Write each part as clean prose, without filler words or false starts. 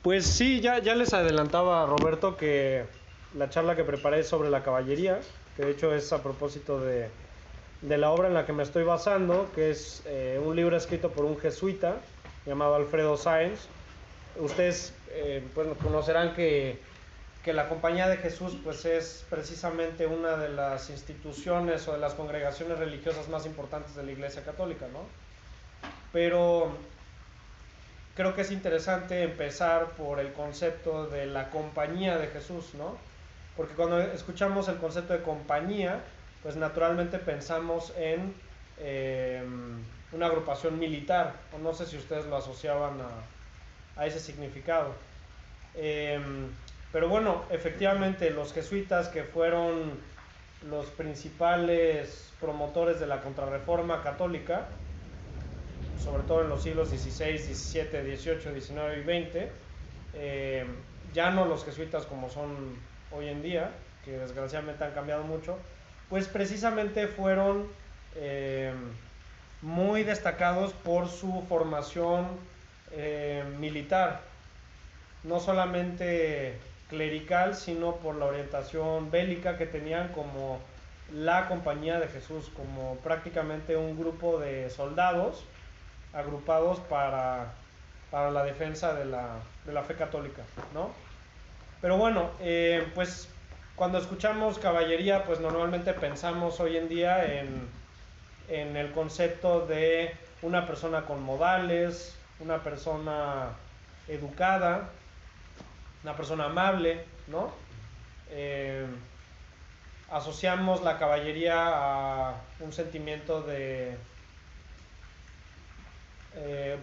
Pues sí, ya les adelantaba a Roberto que la charla que preparé es sobre la caballería, que de hecho es a propósito de la obra en la que me estoy basando, que es un libro escrito por un jesuita llamado Alfredo Sáenz. Ustedes pues conocerán que la Compañía de Jesús pues es precisamente una de las instituciones o de las congregaciones religiosas más importantes de la Iglesia Católica, ¿no? Pero creo que es interesante empezar por el concepto de la compañía de Jesús, ¿no? Porque cuando escuchamos el concepto de compañía, pues naturalmente pensamos en una agrupación militar, o no sé si ustedes lo asociaban a ese significado. Pero bueno, efectivamente los jesuitas, que fueron los principales promotores de la contrarreforma católica, sobre todo en los siglos XVI, XVII, XVIII, XIX y XX, ya no los jesuitas como son hoy en día, que desgraciadamente han cambiado mucho, pues precisamente fueron muy destacados por su formación militar, no solamente clerical, sino por la orientación bélica que tenían como la Compañía de Jesús, como prácticamente un grupo de soldados agrupados para la defensa de la fe católica, ¿no? Pero bueno, pues cuando escuchamos caballería, pues normalmente pensamos hoy en día en el concepto de una persona con modales, una persona educada, una persona amable, ¿no? Asociamos la caballería a un sentimiento de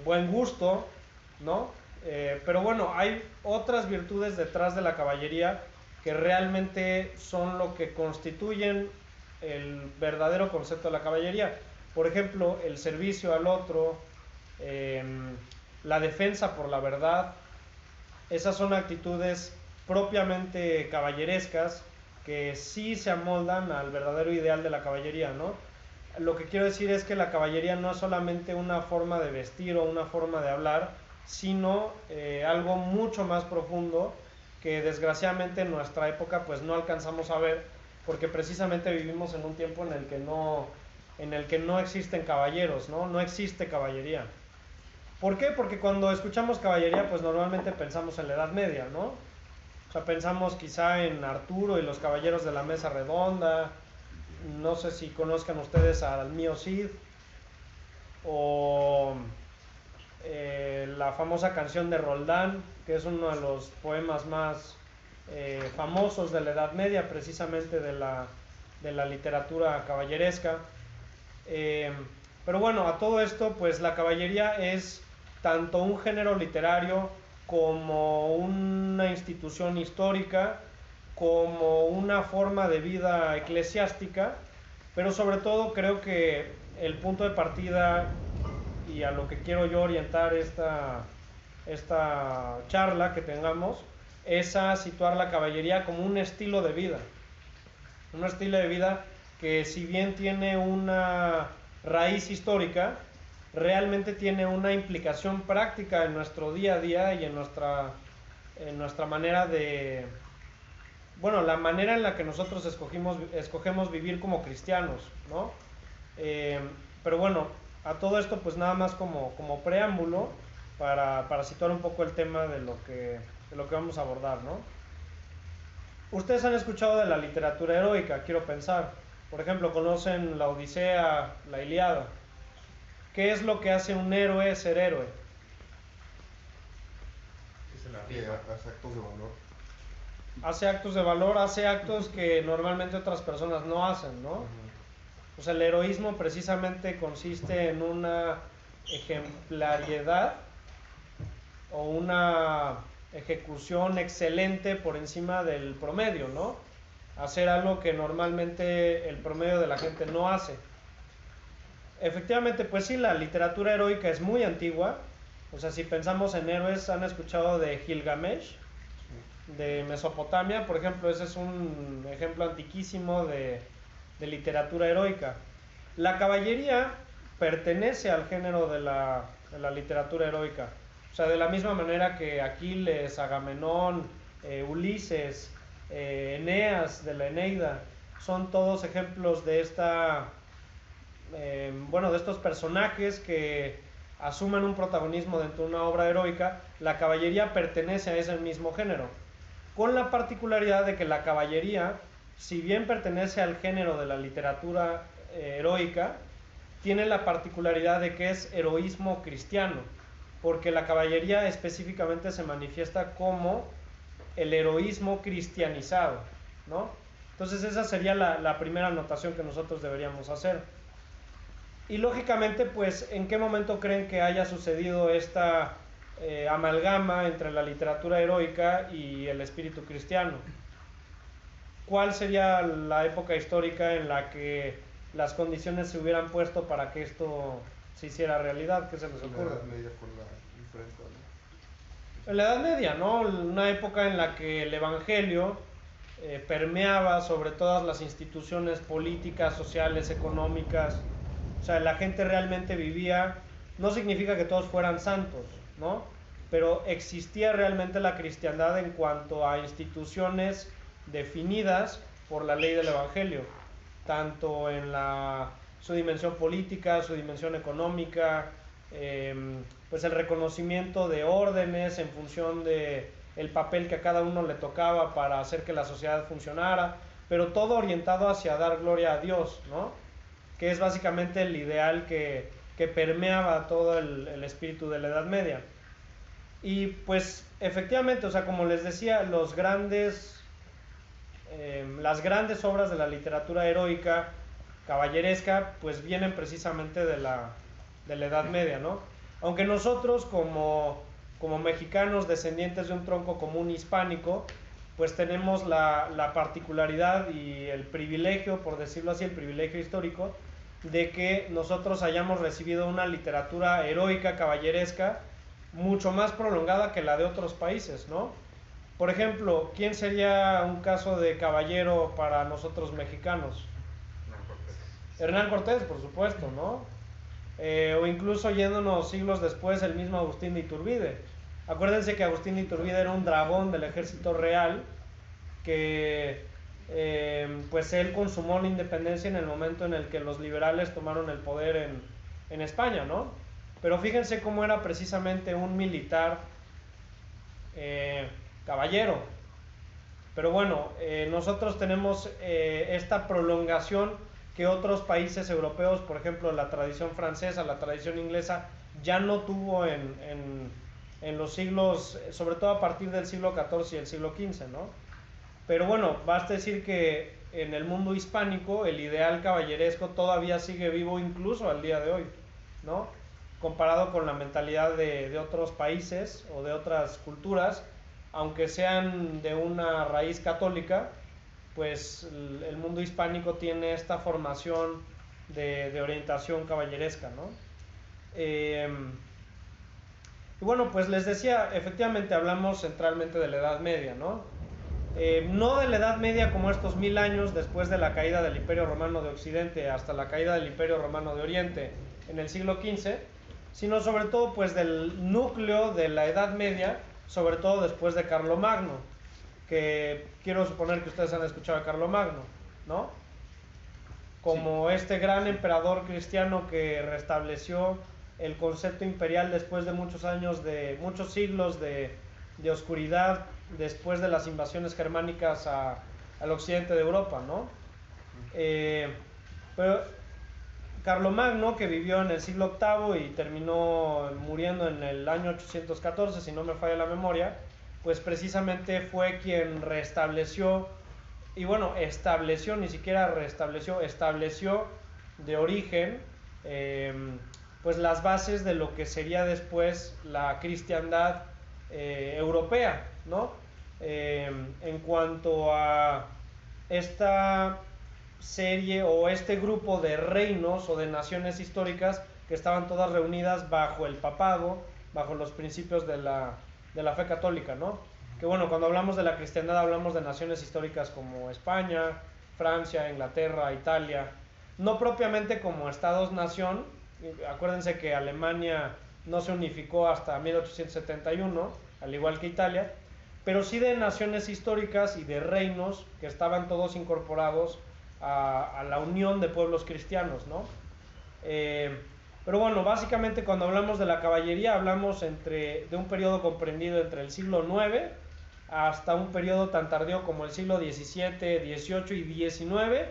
buen gusto, ¿no? Pero bueno, hay otras virtudes detrás de la caballería que realmente son lo que constituyen el verdadero concepto de la caballería. Por ejemplo, el servicio al otro, la defensa por la verdad. Esas son actitudes propiamente caballerescas que sí se amoldan al verdadero ideal de la caballería, ¿no? Lo que quiero decir es que la caballería no es solamente una forma de vestir o una forma de hablar, sino algo mucho más profundo que desgraciadamente en nuestra época pues no alcanzamos a ver, porque precisamente vivimos en un tiempo en el que no existen caballeros, ¿no? No existe caballería. ¿Por qué? Porque cuando escuchamos caballería pues normalmente pensamos en la Edad Media, ¿no? O sea, pensamos quizá en Arturo y los caballeros de la mesa redonda. No sé si conozcan ustedes al mío Cid, o la famosa canción de Roldán, que es uno de los poemas más famosos de la Edad Media, precisamente de la literatura caballeresca. Pero bueno, a todo esto, pues la caballería es tanto un género literario como una institución histórica, como una forma de vida eclesiástica, pero sobre todo creo que el punto de partida y a lo que quiero yo orientar esta charla que tengamos es a situar la caballería como un estilo de vida. Un estilo de vida que, si bien tiene una raíz histórica, realmente tiene una implicación práctica en nuestro día a día y en nuestra manera de, bueno, la manera en la que nosotros escogemos vivir como cristianos, ¿no? Eh, pero bueno, a todo esto pues nada más como preámbulo para situar un poco el tema de lo que vamos a abordar, ¿no? Ustedes han escuchado de la literatura heroica, quiero pensar. Por ejemplo, conocen la Odisea, la Ilíada. ¿Qué es lo que hace un héroe ser héroe? Que se la rifa. Hace actos de valor. Hace actos de valor, hace actos que normalmente otras personas no hacen, ¿no? O sea, el heroísmo precisamente consiste en una ejemplariedad o una ejecución excelente por encima del promedio, ¿no? Hacer algo que normalmente el promedio de la gente no hace. Efectivamente, pues sí, la literatura heroica es muy antigua. O sea, si pensamos en héroes, han escuchado de Gilgamesh, de Mesopotamia, por ejemplo. Ese es un ejemplo antiquísimo de literatura heroica. La caballería pertenece al género de la literatura heroica. O sea, de la misma manera que Aquiles, Agamenón, Ulises, Eneas de la Eneida, son todos ejemplos de de estos personajes que asumen un protagonismo dentro de una obra heroica. La caballería pertenece a ese mismo género, con la particularidad de que la caballería, si bien pertenece al género de la literatura heroica, tiene la particularidad de que es heroísmo cristiano, porque la caballería específicamente se manifiesta como el heroísmo cristianizado, ¿no? Entonces esa sería la primera anotación que nosotros deberíamos hacer. Y lógicamente, pues, ¿en qué momento creen que haya sucedido esta amalgama entre la literatura heroica y el espíritu cristiano? ¿Cuál sería la época histórica en la que las condiciones se hubieran puesto para que esto se hiciera realidad? ¿Qué se les ocurre? La Edad Media fue la imprenta, ¿no? En la Edad Media, ¿no? Una época en la que el Evangelio permeaba sobre todas las instituciones políticas, sociales, económicas. O sea, la gente realmente vivía, no significa que todos fueran santos, ¿no? Pero existía realmente la cristiandad en cuanto a instituciones definidas por la ley del Evangelio, tanto en su dimensión política, su dimensión económica, pues el reconocimiento de órdenes en función de el papel que a cada uno le tocaba para hacer que la sociedad funcionara, pero todo orientado hacia dar gloria a Dios, ¿no? Que es básicamente el ideal que permeaba todo el espíritu de la Edad Media. Y pues efectivamente, o sea, como les decía, las grandes obras de la literatura heroica, caballeresca, pues vienen precisamente de la Edad Media, ¿no? Aunque nosotros como mexicanos descendientes de un tronco común hispánico, pues tenemos la particularidad y el privilegio, por decirlo así, el privilegio histórico, de que nosotros hayamos recibido una literatura heroica, caballeresca, mucho más prolongada que la de otros países, ¿no? Por ejemplo, ¿quién sería un caso de caballero para nosotros mexicanos? Hernán Cortés, por supuesto, ¿no? O incluso yéndonos siglos después, el mismo Agustín de Iturbide. Acuérdense que Agustín de Iturbide era un dragón del ejército real que pues él consumó la independencia en el momento en el que los liberales tomaron el poder en España, ¿no? Pero fíjense cómo era precisamente un militar caballero. Pero bueno, nosotros tenemos esta prolongación que otros países europeos, por ejemplo la tradición francesa, la tradición inglesa, ya no tuvo en los siglos, sobre todo a partir del siglo XIV y el siglo XV, ¿no? Pero bueno, basta decir que en el mundo hispánico el ideal caballeresco todavía sigue vivo incluso al día de hoy, ¿no? Comparado con la mentalidad de otros países o de otras culturas, aunque sean de una raíz católica, pues el mundo hispánico tiene esta formación de orientación caballeresca, ¿no? Y bueno, pues les decía, efectivamente hablamos centralmente de la Edad Media, ¿no? No de la Edad Media como estos 1000 años después de la caída del Imperio Romano de Occidente hasta la caída del Imperio Romano de Oriente en el siglo XV, sino sobre todo pues del núcleo de la Edad Media, sobre todo después de Carlomagno, que quiero suponer que ustedes han escuchado a Carlomagno, ¿no? Como sí, este gran emperador cristiano que restableció el concepto imperial después de muchos años, muchos siglos de oscuridad, después de las invasiones germánicas al occidente de Europa, ¿no? Pero Carlomagno, que vivió en el siglo VIII y terminó muriendo en el año 814, si no me falla la memoria, pues precisamente fue quien restableció, y bueno, estableció, ni siquiera restableció, estableció de origen pues las bases de lo que sería después la cristiandad europea, ¿no? En cuanto a esta serie o este grupo de reinos o de naciones históricas que estaban todas reunidas bajo el papado, bajo los principios de la fe católica, ¿no? Que bueno, cuando hablamos de la cristiandad hablamos de naciones históricas como España, Francia, Inglaterra, Italia, no propiamente como estados-nación. Acuérdense que Alemania no se unificó hasta 1871, al igual que Italia, pero sí de naciones históricas y de reinos que estaban todos incorporados a la unión de pueblos cristianos, ¿no? Pero bueno, básicamente cuando hablamos de la caballería hablamos de un periodo comprendido entre el siglo IX hasta un periodo tan tardío como el siglo XVII, XVIII y XIX,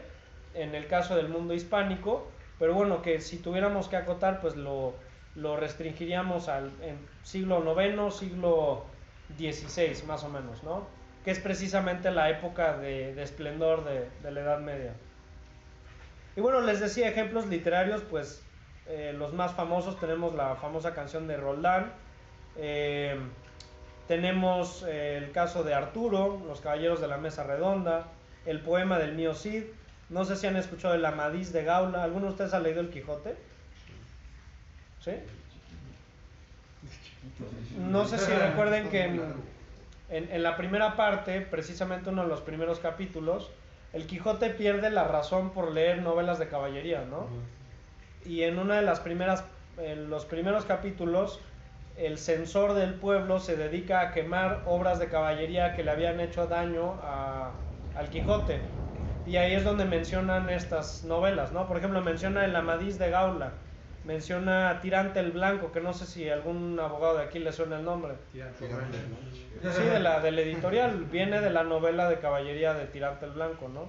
en el caso del mundo hispánico, pero bueno, que si tuviéramos que acotar, pues lo restringiríamos al siglo IX, siglo XVI, más o menos, ¿no? Que es precisamente la época de esplendor de la Edad Media. Y bueno, les decía ejemplos literarios, pues los más famosos, tenemos la famosa canción de Roldán, tenemos el caso de Arturo, Los Caballeros de la Mesa Redonda, el poema del mío Cid, no sé si han escuchado el Amadís de Gaula. ¿Alguno de ustedes ha leído el Quijote? ¿Sí? No sé si recuerden que en la primera parte, precisamente uno de los primeros capítulos, el Quijote pierde la razón por leer novelas de caballería, ¿no? Y en una de las en los primeros capítulos, el censor del pueblo se dedica a quemar obras de caballería que le habían hecho daño al Quijote. Y ahí es donde mencionan estas novelas, ¿no? Por ejemplo, menciona el Amadís de Gaula, menciona Tirante el Blanco, que no sé si algún abogado de aquí le suena el nombre. Tirante. Sí, del editorial, viene de la novela de caballería de Tirante el Blanco, ¿no?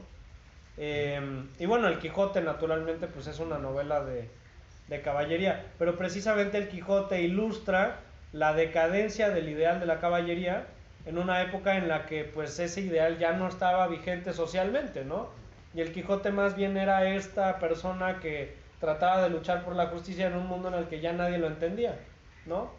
Y bueno, el Quijote naturalmente pues es una novela de caballería, pero precisamente el Quijote ilustra la decadencia del ideal de la caballería en una época en la que pues ese ideal ya no estaba vigente socialmente, ¿no? Y el Quijote más bien era esta persona que trataba de luchar por la justicia en un mundo en el que ya nadie lo entendía, ¿no?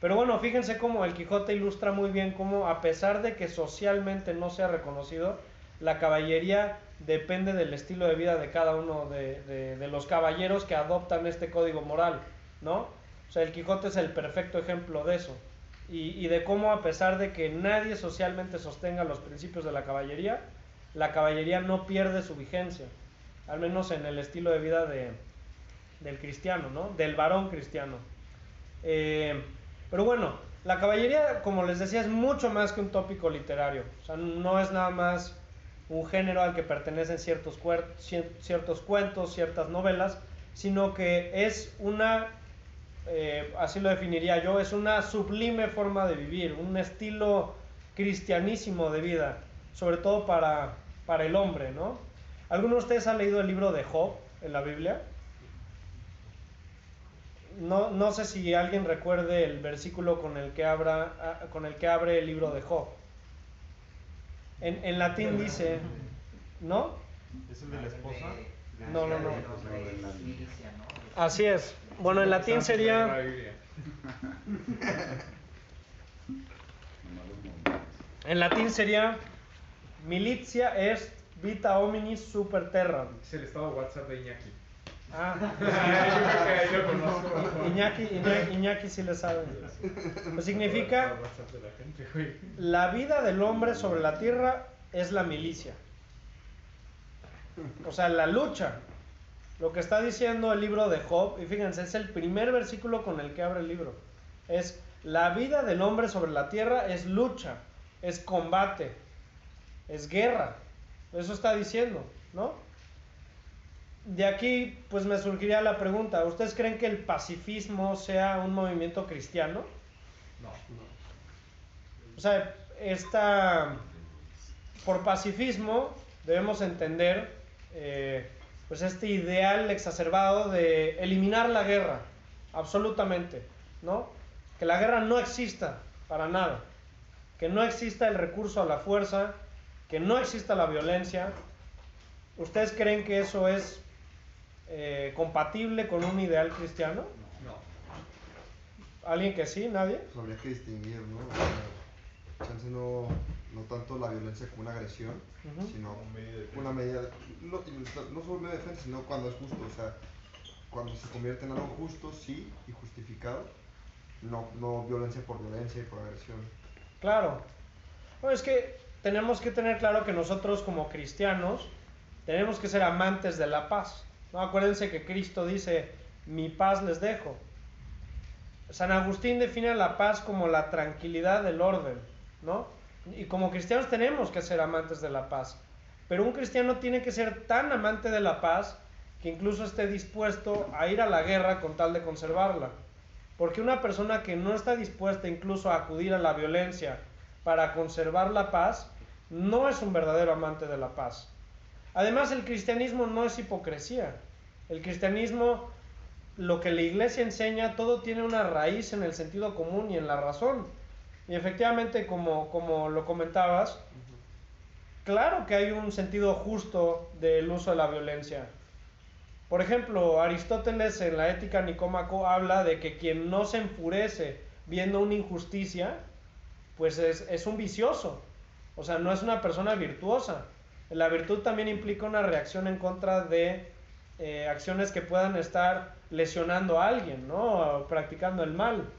Pero bueno, fíjense cómo el Quijote ilustra muy bien cómo a pesar de que socialmente no sea reconocido, la caballería depende del estilo de vida de cada uno de los caballeros que adoptan este código moral, ¿no? O sea, el Quijote es el perfecto ejemplo de eso. Y de cómo a pesar de que nadie socialmente sostenga los principios de la caballería no pierde su vigencia, al menos en el estilo de vida del cristiano, ¿no? Del varón cristiano. Pero bueno, la caballería, como les decía, es mucho más que un tópico literario. O sea, no es nada más un género al que pertenecen ciertos cuentos, ciertas novelas, sino que es así lo definiría yo, es una sublime forma de vivir, un estilo cristianísimo de vida, sobre todo para el hombre, ¿no? ¿Alguno de ustedes ha leído el libro de Job en la Biblia? No sé si alguien recuerde el versículo con el que abre el libro de Job. En latín dice, ¿no? ¿Es el de la esposa? No. Así es. Bueno, en latín sería... En latín sería militia est vita hominis super terram. Es el estado WhatsApp de Iñaki. Yo lo conozco. Iñaki sí le sabe. Pues significa la vida del hombre sobre la tierra es la milicia. O sea, la lucha. Lo que está diciendo el libro de Job, y fíjense, es el primer versículo con el que abre el libro. Es la vida del hombre sobre la tierra es lucha, es combate, es guerra. Eso está diciendo, ¿no? De aquí, pues me surgiría la pregunta, ¿ustedes creen que el pacifismo sea un movimiento cristiano? No. O sea, por pacifismo debemos entender pues este ideal exacerbado de eliminar la guerra, absolutamente, ¿no? Que la guerra no exista para nada, que no exista el recurso a la fuerza, que no exista la violencia. ¿Ustedes creen que eso es compatible con un ideal cristiano? No. ¿Alguien que sí? ¿Nadie? Pues habría que distinguir, ¿no? O sea, no tanto la violencia como una agresión, sino una medida no solo medio de defensa, sino cuando es justo, o sea, cuando se convierte en algo justo, sí, y justificado, no violencia por violencia y por agresión. Claro. Bueno, es que tenemos que tener claro que nosotros como cristianos tenemos que ser amantes de la paz, ¿no? Acuérdense que Cristo dice, mi paz les dejo. San Agustín define la paz como la tranquilidad del orden, ¿no? Y como cristianos tenemos que ser amantes de la paz. Pero un cristiano tiene que ser tan amante de la paz que incluso esté dispuesto a ir a la guerra con tal de conservarla. Porque una persona que no está dispuesta incluso a acudir a la violencia para conservar la paz, no es un verdadero amante de la paz. Además, el cristianismo no es hipocresía. El cristianismo, lo que la iglesia enseña, todo tiene una raíz en el sentido común y en la razón. Y efectivamente, como lo comentabas, claro que hay un sentido justo del uso de la violencia. Por ejemplo, Aristóteles en la Ética Nicómaco habla de que quien no se enfurece viendo una injusticia, pues es un vicioso. O sea, no es una persona virtuosa. La virtud también implica una reacción en contra de acciones que puedan estar lesionando a alguien, ¿no? Practicando el mal.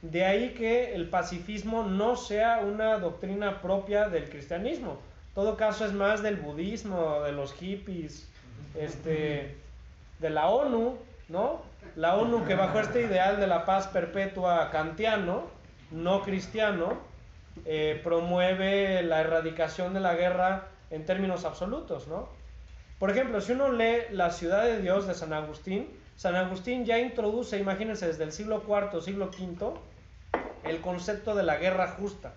De ahí que el pacifismo no sea una doctrina propia del cristianismo. En todo caso es más del budismo, de los hippies, de la ONU, ¿no? La ONU, que bajo este ideal de la paz perpetua kantiano, no cristiano, promueve la erradicación de la guerra en términos absolutos, ¿no? Por ejemplo, si uno lee La ciudad de Dios de San Agustín ya introduce, imagínense, desde el siglo IV, siglo V, el concepto de la guerra justa.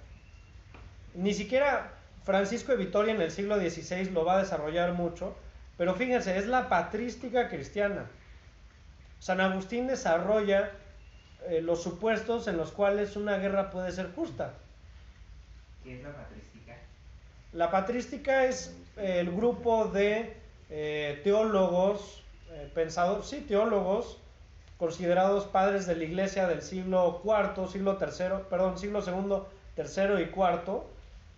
Ni siquiera Francisco de Vitoria en el siglo XVI lo va a desarrollar mucho, pero fíjense, es la patrística cristiana. San Agustín desarrolla los supuestos en los cuales una guerra puede ser justa. ¿Qué es la patrística? La patrística es el grupo de teólogos, pensadores, sí, teólogos, considerados padres de la iglesia del siglo IV, siglo II, tercero y cuarto,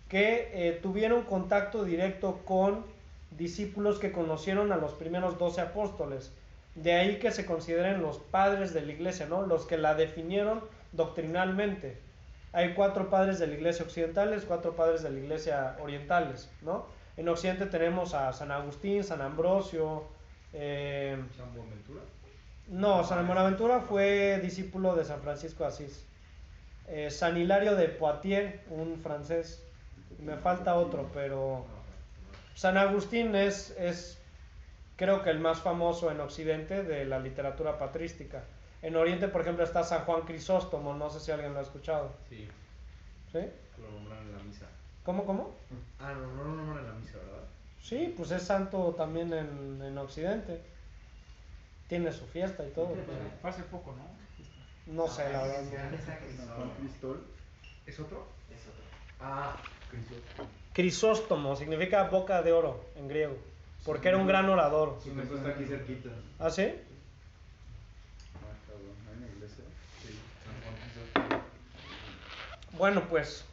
que tuvieron contacto directo con discípulos que conocieron a los primeros 12 apóstoles. De ahí que se consideren los padres de la iglesia, ¿no? Los que la definieron doctrinalmente. Hay 4 padres de la iglesia occidentales, 4 padres de la iglesia orientales, ¿no? En Occidente tenemos a San Agustín, San Ambrosio. ¿San Buenaventura? No, San Buenaventura fue discípulo de San Francisco de Asís. San Hilario de Poitiers, un francés. Me falta otro, pero San Agustín es creo que el más famoso en Occidente de la literatura patrística. En Oriente, por ejemplo, está San Juan Crisóstomo, no sé si alguien lo ha escuchado. Sí. ¿Sí? Lo nombran en la misa. ¿Cómo? Ah, no lo nombran en la misa, ¿verdad? Sí, pues es santo también en Occidente. Tiene su fiesta y todo. Fue hace poco, ¿no? No sé, la verdad. Juan Cristol. ¿Es otro? Es otro. Ah, Cristóbal. Crisóstomo significa boca de oro en griego, porque era un gran orador. Su templo está aquí cerquita. ¿Ah, sí? Ah, cabrón, ¿hay una iglesia? Sí, San Juan Cristóbal. Bueno, pues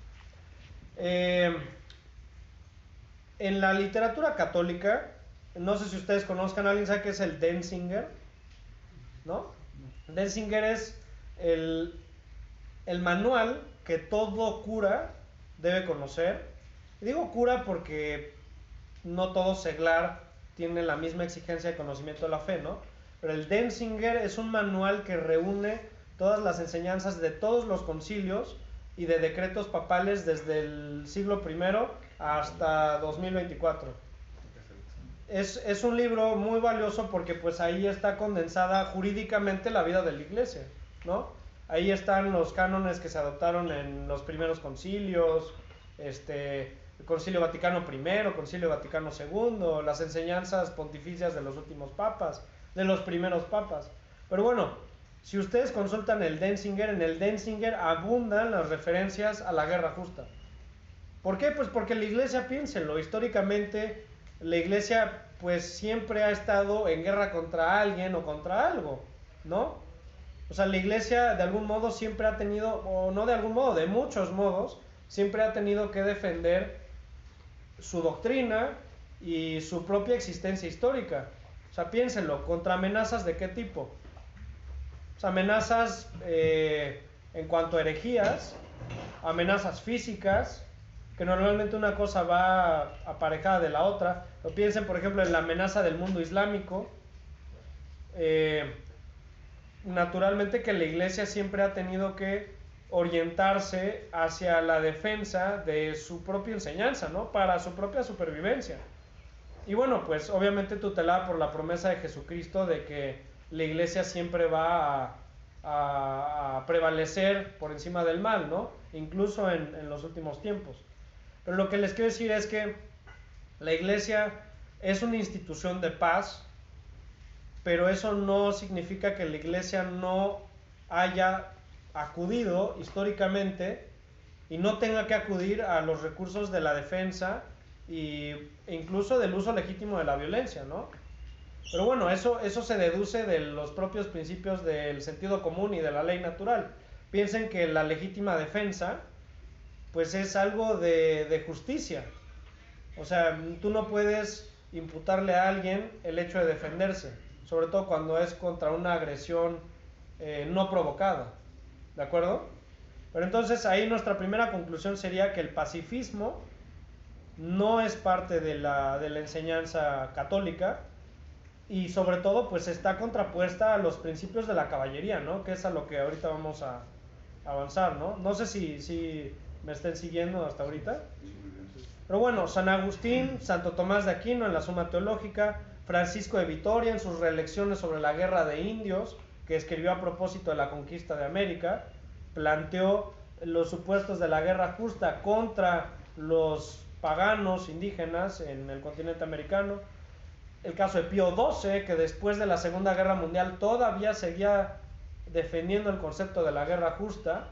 en la literatura católica, no sé si ustedes conozcan, ¿alguien sabe qué es el Denzinger? ¿No? Denzinger es el manual que todo cura debe conocer. Y digo cura porque no todo seglar tiene la misma exigencia de conocimiento de la fe, ¿no? Pero el Denzinger es un manual que reúne todas las enseñanzas de todos los concilios y de decretos papales desde el siglo I hasta 2024. Es un libro muy valioso porque pues ahí está condensada jurídicamente la vida de la iglesia, ¿no? Ahí están los cánones que se adoptaron en los primeros concilios, el Concilio Vaticano I, Concilio Vaticano II, las enseñanzas pontificias de los últimos papas, de los primeros papas. Pero bueno, si ustedes consultan el Denzinger, en el Denzinger abundan las referencias a la guerra justa. ¿Por qué? Pues porque la iglesia, piénsenlo, históricamente la iglesia pues siempre ha estado en guerra contra alguien o contra algo, ¿no? O sea, la iglesia de algún modo siempre ha tenido, o no de algún modo, de muchos modos, siempre ha tenido que defender su doctrina y su propia existencia histórica. O sea, piénsenlo, ¿contra amenazas de qué tipo? O sea, amenazas en cuanto a herejías, amenazas físicas, que normalmente una cosa va aparejada de la otra. O piensen, por ejemplo, en la amenaza del mundo islámico. naturalmente que la iglesia siempre ha tenido que orientarse hacia la defensa de su propia enseñanza, ¿no? Para su propia supervivencia. Y bueno, pues obviamente tutelada por la promesa de Jesucristo de que la iglesia siempre va a prevalecer por encima del mal, ¿no? Incluso en los últimos tiempos. Pero lo que les quiero decir es que la iglesia es una institución de paz, pero eso no significa que la iglesia no haya acudido históricamente y no tenga que acudir a los recursos de la defensa e incluso del uso legítimo de la violencia, ¿no? Pero bueno, eso se deduce de los propios principios del sentido común y de la ley natural. Piensen que la legítima defensa pues es algo de justicia. O sea, tú no puedes imputarle a alguien el hecho de defenderse, sobre todo cuando es contra una agresión no provocada, ¿de acuerdo? Pero entonces ahí nuestra primera conclusión sería que el pacifismo no es parte de la enseñanza católica y sobre todo pues está contrapuesta a los principios de la caballería, ¿no? Que es a lo que ahorita vamos a avanzar, ¿no? No sé si me estén siguiendo hasta ahorita. Pero bueno, San Agustín, Santo Tomás de Aquino en la Suma Teológica, Francisco de Vitoria en sus relecciones sobre la guerra de indios, que escribió a propósito de la conquista de América, planteó los supuestos de la guerra justa contra los paganos indígenas en el continente americano. El caso de Pío XII, que después de la Segunda Guerra Mundial todavía seguía defendiendo el concepto de la guerra justa,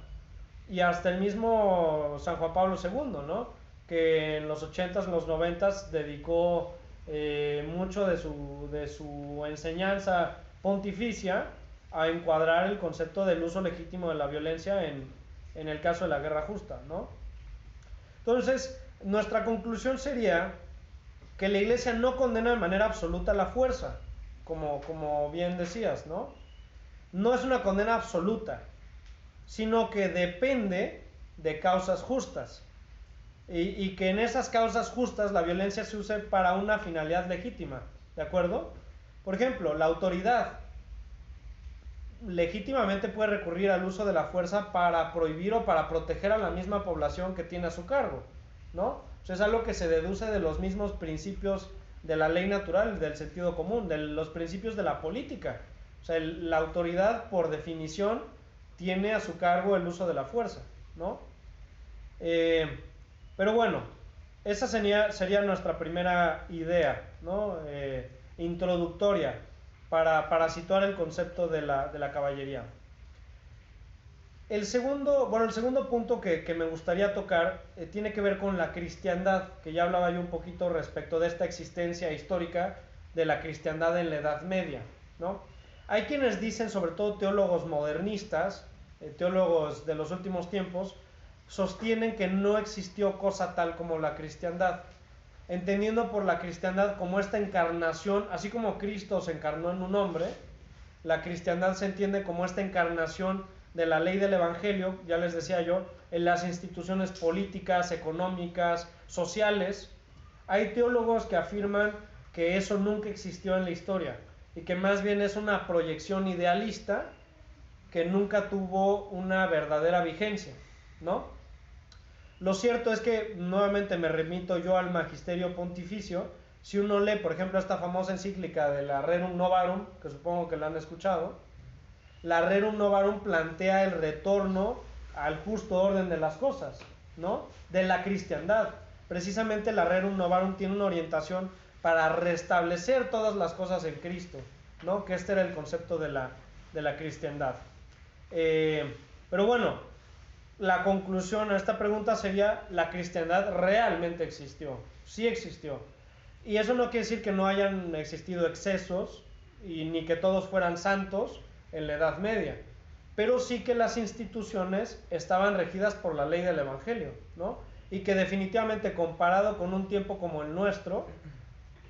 y hasta el mismo San Juan Pablo II, ¿no? Que en los 80s, en los 90s dedicó mucho de su enseñanza pontificia a encuadrar el concepto del uso legítimo de la violencia en el caso de la guerra justa, ¿no? Entonces, nuestra conclusión sería que la iglesia no condena de manera absoluta la fuerza, como bien decías, ¿no? No es una condena absoluta, sino que depende de causas justas y que en esas causas justas la violencia se use para una finalidad legítima, ¿de acuerdo? Por ejemplo, la autoridad legítimamente puede recurrir al uso de la fuerza para prohibir o para proteger a la misma población que tiene a su cargo, ¿no? O sea, es algo que se deduce de los mismos principios de la ley natural, del sentido común, de los principios de la política. O sea, la autoridad, por definición, tiene a su cargo el uso de la fuerza, ¿no? Pero bueno, esa sería nuestra primera idea, ¿no? Introductoria para situar el concepto de la caballería. El segundo punto que me gustaría tocar tiene que ver con la cristiandad, que ya hablaba yo un poquito respecto de esta existencia histórica de la cristiandad en la Edad Media, ¿no? Hay quienes dicen, sobre todo teólogos modernistas, teólogos de los últimos tiempos, sostienen que no existió cosa tal como la cristiandad, entendiendo por la cristiandad como esta encarnación, así como Cristo se encarnó en un hombre, la cristiandad se entiende como esta encarnación de la ley del evangelio, ya les decía yo, en las instituciones políticas, económicas, sociales. Hay teólogos que afirman que eso nunca existió en la historia y que más bien es una proyección idealista que nunca tuvo una verdadera vigencia, ¿no? Lo cierto es que, nuevamente me remito yo al magisterio pontificio, si uno lee, por ejemplo, esta famosa encíclica de la Rerum Novarum, que supongo que la han escuchado, la Rerum Novarum plantea el retorno al justo orden de las cosas, ¿no? De la cristiandad. Precisamente la Rerum Novarum tiene una orientación para restablecer todas las cosas en Cristo, ¿no? Que este era el concepto de la cristiandad. Pero bueno, la conclusión a esta pregunta sería: la cristiandad realmente existió, sí existió. Y eso no quiere decir que no hayan existido excesos y ni que todos fueran santos en la Edad Media, pero sí que las instituciones estaban regidas por la ley del evangelio, ¿no? Y que definitivamente, comparado con un tiempo como el nuestro,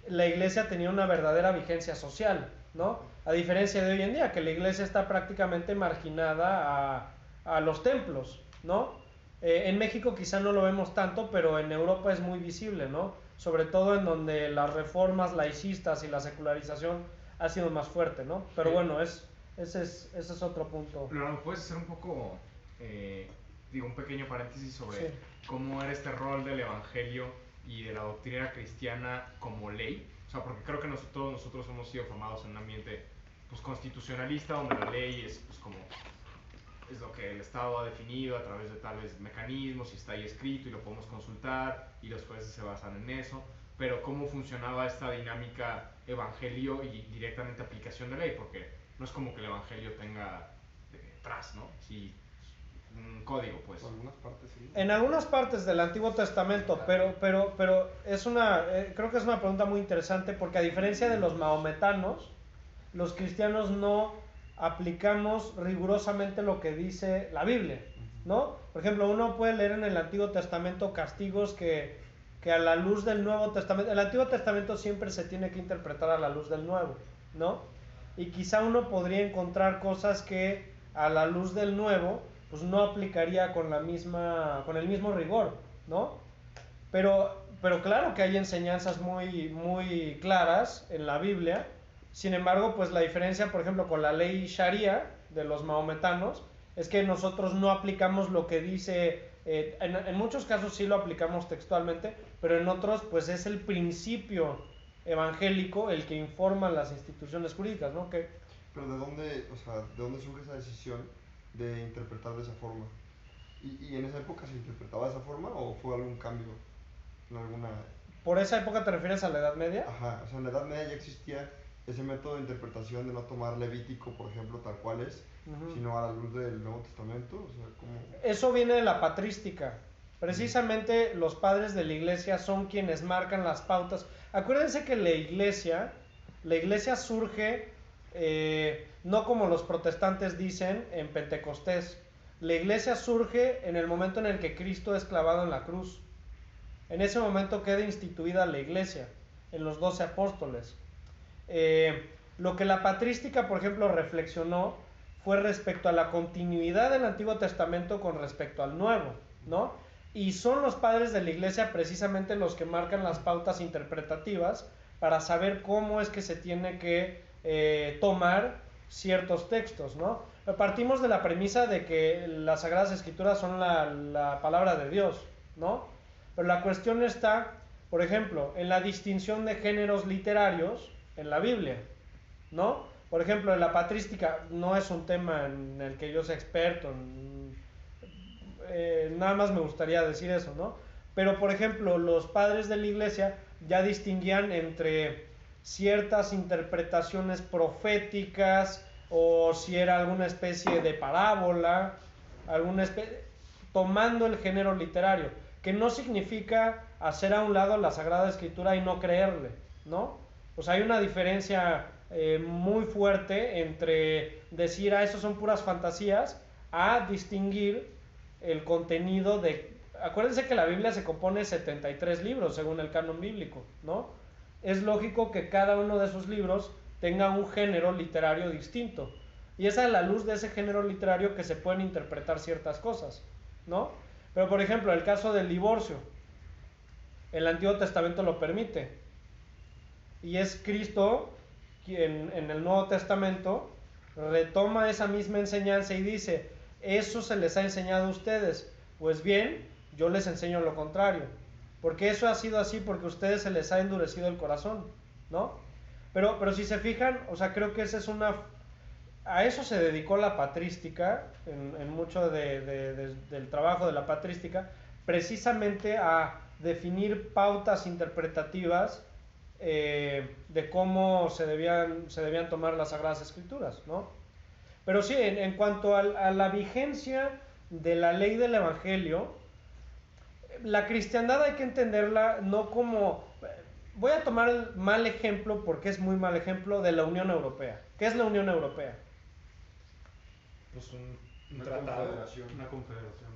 la iglesia tenía una verdadera vigencia social, ¿no? A diferencia de hoy en día, que la iglesia está prácticamente marginada a los templos, ¿no? En México quizá no lo vemos tanto, pero en Europa es muy visible, ¿no? Sobre todo en donde las reformas laicistas y la secularización ha sido más fuerte, ¿no? Pero bueno, es Ese es otro punto. Leonardo, ¿puedes hacer un poco, un pequeño paréntesis sobre Sí. cómo era este rol del evangelio y de la doctrina cristiana como ley? O sea, porque creo que todos nosotros hemos sido formados en un ambiente pues constitucionalista, donde la ley es pues como es lo que el Estado ha definido a través de tales mecanismos y está ahí escrito y lo podemos consultar y los jueces se basan en eso, pero cómo funcionaba esta dinámica evangelio y directamente aplicación de ley, porque no es como que el evangelio tenga detrás, ¿no? Sí, un código, pues. En algunas partes sí. En algunas partes del Antiguo Testamento, pero es creo que es una pregunta muy interesante, porque a diferencia de los mahometanos, los cristianos no aplicamos rigurosamente lo que dice la Biblia, ¿no? Por ejemplo, uno puede leer en el Antiguo Testamento castigos que a la luz del Nuevo Testamento, el Antiguo Testamento siempre se tiene que interpretar a la luz del Nuevo, ¿no? Y quizá uno podría encontrar cosas que a la luz del Nuevo pues no aplicaría con el mismo rigor, ¿no? Pero claro que hay enseñanzas muy claras en la Biblia. Sin embargo, pues la diferencia, por ejemplo, con la ley Sharia de los mahometanos, es que nosotros no aplicamos lo que dice, en muchos casos sí lo aplicamos textualmente, pero en otros pues es el principio evangélico el que informa las instituciones jurídicas, ¿no? Pero ¿de dónde surge esa decisión de interpretar de esa forma? ¿Y en esa época se interpretaba de esa forma o fue algún cambio en alguna...? ¿Por esa época te refieres a la Edad Media? Ajá, o sea, en la Edad Media ya existía ese método de interpretación de no tomar Levítico, por ejemplo, tal cual es, sino a la luz del Nuevo Testamento, o sea, ¿cómo? Eso viene de la patrística. Precisamente los padres de la iglesia son quienes marcan las pautas. Acuérdense que la iglesia surge no como los protestantes dicen en Pentecostés. La iglesia surge en el momento en el que Cristo es clavado en la cruz. En ese momento queda instituida la iglesia, en los 12 apóstoles. Lo que la patrística, por ejemplo, reflexionó fue respecto a la continuidad del Antiguo Testamento con respecto al Nuevo, ¿no? Y son los padres de la iglesia precisamente los que marcan las pautas interpretativas para saber cómo es que se tiene que tomar ciertos textos, ¿no? Partimos de la premisa de que las Sagradas Escrituras son la palabra de Dios, ¿no? Pero la cuestión está, por ejemplo, en la distinción de géneros literarios en la Biblia, ¿no? Por ejemplo, en la patrística no es un tema en el que yo sea experto, nada más me gustaría decir eso, ¿no? Pero, por ejemplo, los padres de la iglesia ya distinguían entre ciertas interpretaciones proféticas o si era alguna especie de parábola, tomando el género literario, que no significa hacer a un lado la Sagrada Escritura y no creerle, ¿no? Pues hay una diferencia muy fuerte entre decir, eso son puras fantasías, a distinguir el contenido de... Acuérdense que la Biblia se compone de 73 libros según el canon bíblico, ¿no? Es lógico que cada uno de esos libros tenga un género literario distinto. Y es a la luz de ese género literario que se pueden interpretar ciertas cosas, ¿no? Pero, por ejemplo, el caso del divorcio, el Antiguo Testamento lo permite. Y es Cristo quien en el Nuevo Testamento retoma esa misma enseñanza y dice, eso se les ha enseñado a ustedes. Pues bien, yo les enseño lo contrario. Porque eso ha sido así porque a ustedes se les ha endurecido el corazón, ¿no? Pero si se fijan, o sea, creo que esa es a eso se dedicó la patrística, en mucho del trabajo de la patrística, precisamente a definir pautas interpretativas de cómo se debían tomar las Sagradas Escrituras, ¿no? Pero sí, en cuanto a la vigencia de la ley del Evangelio, la cristiandad hay que entenderla no como... Voy a tomar el mal ejemplo, porque es muy mal ejemplo, de la Unión Europea. ¿Qué es la Unión Europea? Pues un Una tratado, confederación. una confederación.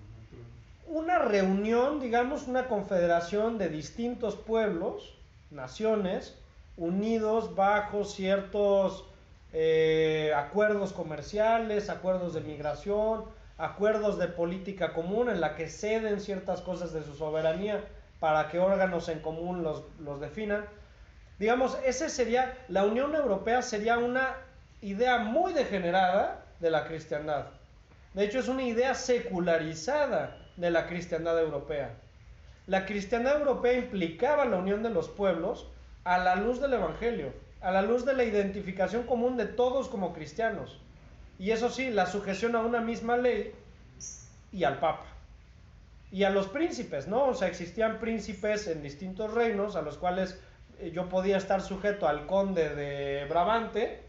Una reunión, digamos, una confederación de distintos pueblos, naciones, unidos bajo ciertos acuerdos comerciales, acuerdos de migración, acuerdos de política común en la que ceden ciertas cosas de su soberanía para que órganos en común los definan. Digamos, la Unión Europea sería una idea muy degenerada de la cristiandad. De hecho, es una idea secularizada de la cristiandad europea. La cristiandad europea implicaba la unión de los pueblos a la luz del Evangelio, a la luz de la identificación común de todos como cristianos. Y eso sí, la sujeción a una misma ley y al Papa. Y a los príncipes, ¿no? O sea, existían príncipes en distintos reinos a los cuales yo podía estar sujeto al conde de Brabante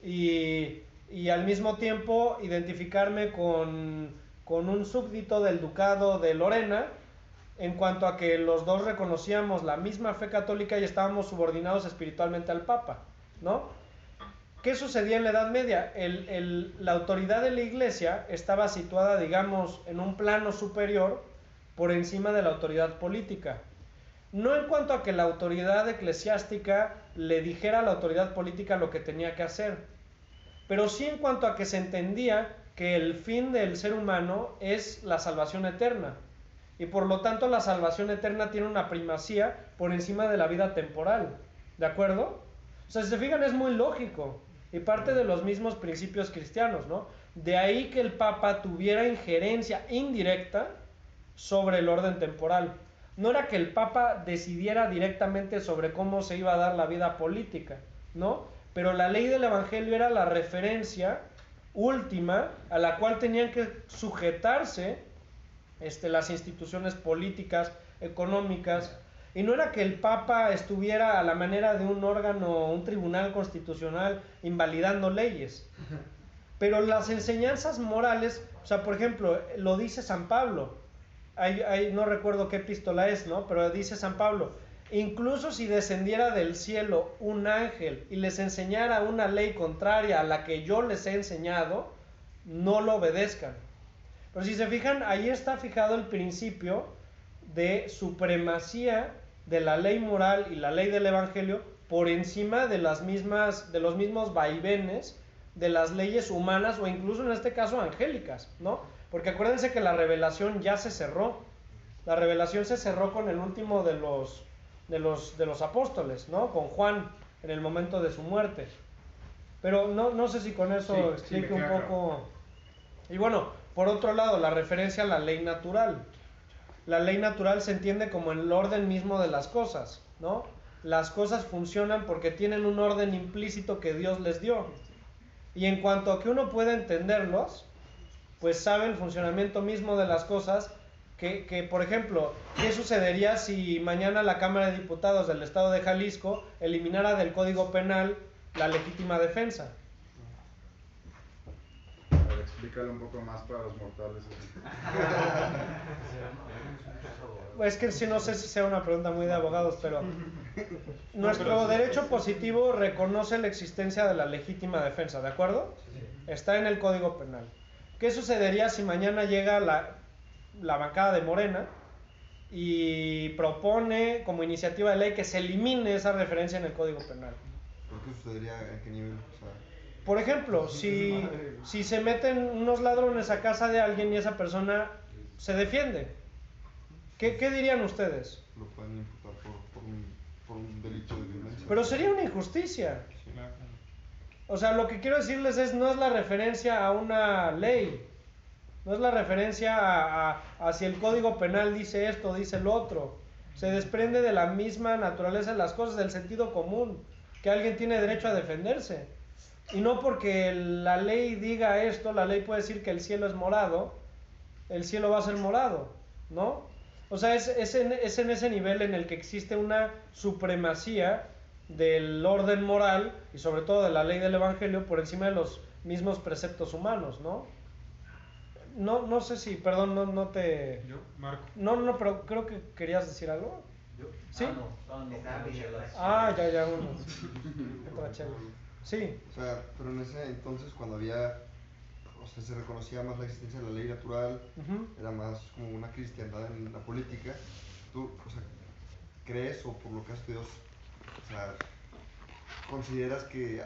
y al mismo tiempo identificarme con un súbdito del ducado de Lorena, en cuanto a que los dos reconocíamos la misma fe católica y estábamos subordinados espiritualmente al Papa, ¿no? ¿Qué sucedía en la Edad Media? La autoridad de la Iglesia estaba situada, digamos, en un plano superior por encima de la autoridad política. No en cuanto a que la autoridad eclesiástica le dijera a la autoridad política lo que tenía que hacer, pero sí en cuanto a que se entendía que el fin del ser humano es la salvación eterna. Y por lo tanto la salvación eterna tiene una primacía por encima de la vida temporal. ¿De acuerdo? O sea, si se fijan, es muy lógico y parte de los mismos principios cristianos, ¿no? De ahí que el Papa tuviera injerencia indirecta sobre el orden temporal. No era que el Papa decidiera directamente sobre cómo se iba a dar la vida política, ¿no? Pero la ley del Evangelio era la referencia última a la cual tenían que sujetarse las instituciones políticas, económicas, y no era que el Papa estuviera a la manera de un órgano, un tribunal constitucional, invalidando leyes. Pero las enseñanzas morales, o sea, por ejemplo, lo dice San Pablo, no recuerdo qué epístola es, ¿no? Pero dice San Pablo, incluso si descendiera del cielo un ángel y les enseñara una ley contraria a la que yo les he enseñado, no lo obedezcan. Pero si se fijan, ahí está fijado el principio de supremacía de la ley moral y la ley del Evangelio por encima de los mismos vaivenes de las leyes humanas o incluso en este caso angélicas, ¿no? Porque acuérdense que la revelación ya se cerró. La revelación se cerró con el último de los apóstoles, ¿no? Con Juan en el momento de su muerte. Pero no sé si con eso explique un poco. Claro. Y bueno, por otro lado, la referencia a la ley natural. La ley natural se entiende como el orden mismo de las cosas, ¿no? Las cosas funcionan porque tienen un orden implícito que Dios les dio. Y en cuanto a que uno puede entenderlos, pues sabe el funcionamiento mismo de las cosas, que por ejemplo, ¿qué sucedería si mañana la Cámara de Diputados del Estado de Jalisco eliminara del Código Penal la legítima defensa? Explícalo un poco más para los mortales. Es que sí, no sé si sea una pregunta muy de abogados, pero nuestro derecho positivo reconoce la existencia de la legítima defensa, ¿de acuerdo? Está en el Código Penal. ¿Qué sucedería si mañana llega la bancada de Morena y propone como iniciativa de ley que se elimine esa referencia en el Código Penal? ¿Por qué sucedería? ¿En qué nivel? O sea, por ejemplo, si se meten unos ladrones a casa de alguien y esa persona se defiende, ¿qué dirían ustedes? Lo pueden imputar por un delito de violencia. Pero sería una injusticia. Sí. O sea, lo que quiero decirles no es la referencia a una ley, no es la referencia a si el Código Penal dice esto, dice lo otro. Se desprende de la misma naturaleza de las cosas, del sentido común, que alguien tiene derecho a defenderse. Y no porque la ley diga esto, la ley puede decir que el cielo es morado, el cielo va a ser morado, ¿no? O sea, es en ese nivel en el que existe una supremacía del orden moral y sobre todo de la ley del Evangelio por encima de los mismos preceptos humanos, ¿no? No sé si, perdón, no te... ¿Yo? Marco. No, pero creo que querías decir algo. ¿Yo? ¿Sí? Estaba pidiendo eso. Ya, otra chela. Sí. O sea, pero en ese entonces cuando había, o sea, se reconocía más la existencia de la ley natural, era más como una cristiandad en la política. ¿Tú, o sea, crees o por lo que has estudiado, o sea, consideras que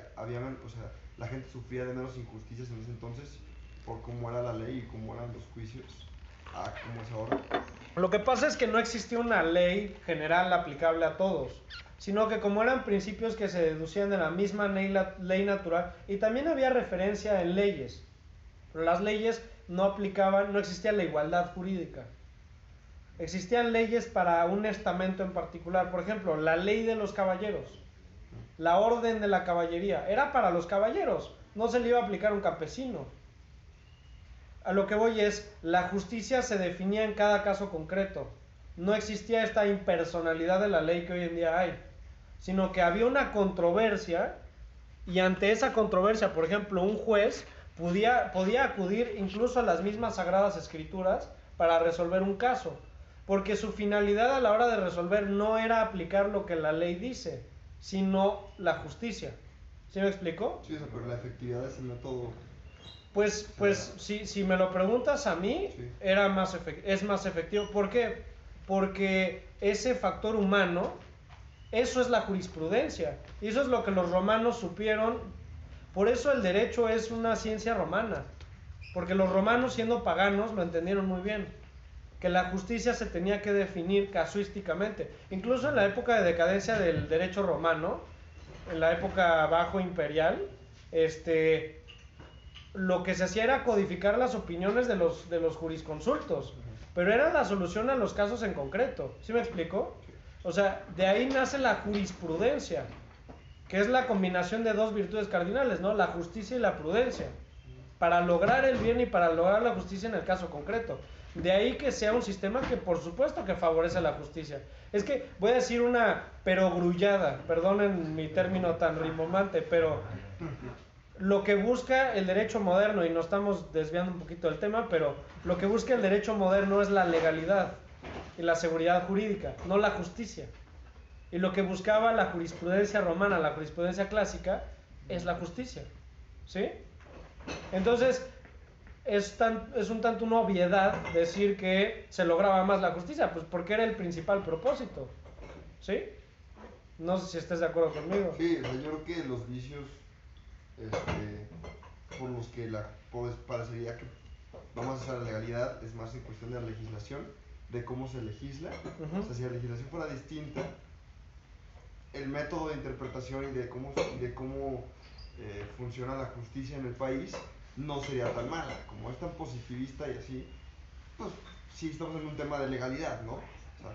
la gente sufría de menos injusticias en ese entonces por cómo era la ley y cómo eran los juicios a cómo es ahora? Lo que pasa es que no existía una ley general aplicable a todos. sino que como eran principios que se deducían de la misma ley natural, y también había referencia en leyes, pero las leyes no aplicaban, no existía la igualdad jurídica. Existían leyes para un estamento en particular, por ejemplo, la ley de los caballeros, la orden de la caballería, era para los caballeros, no se le iba a aplicar a un campesino. A lo que voy es, la justicia se definía en cada caso concreto, no existía esta impersonalidad de la ley que hoy en día hay, sino que había una controversia, y ante esa controversia, por ejemplo, un juez podía acudir incluso a las mismas Sagradas Escrituras para resolver un caso, porque su finalidad a la hora de resolver no era aplicar lo que la ley dice, sino la justicia. ¿Sí me explico? Sí, pero la efectividad es el método. Pues si me lo preguntas a mí, sí, es más efectivo. ¿Por qué? Porque ese factor humano, eso es la jurisprudencia, y eso es lo que los romanos supieron. Por eso el derecho es una ciencia romana, porque los romanos, siendo paganos, lo entendieron muy bien, que la justicia se tenía que definir casuísticamente. Incluso en la época de decadencia del derecho romano, en la época bajo imperial, lo que se hacía era codificar las opiniones de los jurisconsultos, pero era la solución a los casos en concreto. ¿Sí me explico? O sea, de ahí nace la jurisprudencia, que es la combinación de dos virtudes cardinales, ¿no? La justicia y la prudencia, para lograr el bien y para lograr la justicia en el caso concreto. De ahí que sea un sistema que por supuesto que favorece la justicia. Es que voy a decir una perogrullada, perdonen mi término tan rimbombante, pero lo que busca el derecho moderno, y nos estamos desviando un poquito del tema, pero lo que busca el derecho moderno es la legalidad y la seguridad jurídica, no la justicia. Y lo que buscaba la jurisprudencia romana, la jurisprudencia clásica, es la justicia. ¿Sí? Entonces, es un tanto una obviedad decir que se lograba más la justicia, pues porque era el principal propósito. ¿Sí? No sé si estés de acuerdo conmigo. Sí, o sea, yo creo que los vicios por los que pues, parecería que vamos a hacer la legalidad es más en cuestión de la legislación, de cómo se legisla. O sea, si la legislación fuera distinta, el método de interpretación y de cómo funciona la justicia en el país no sería tan mala. Como es tan positivista y así, pues sí estamos en un tema de legalidad, ¿no? O sea,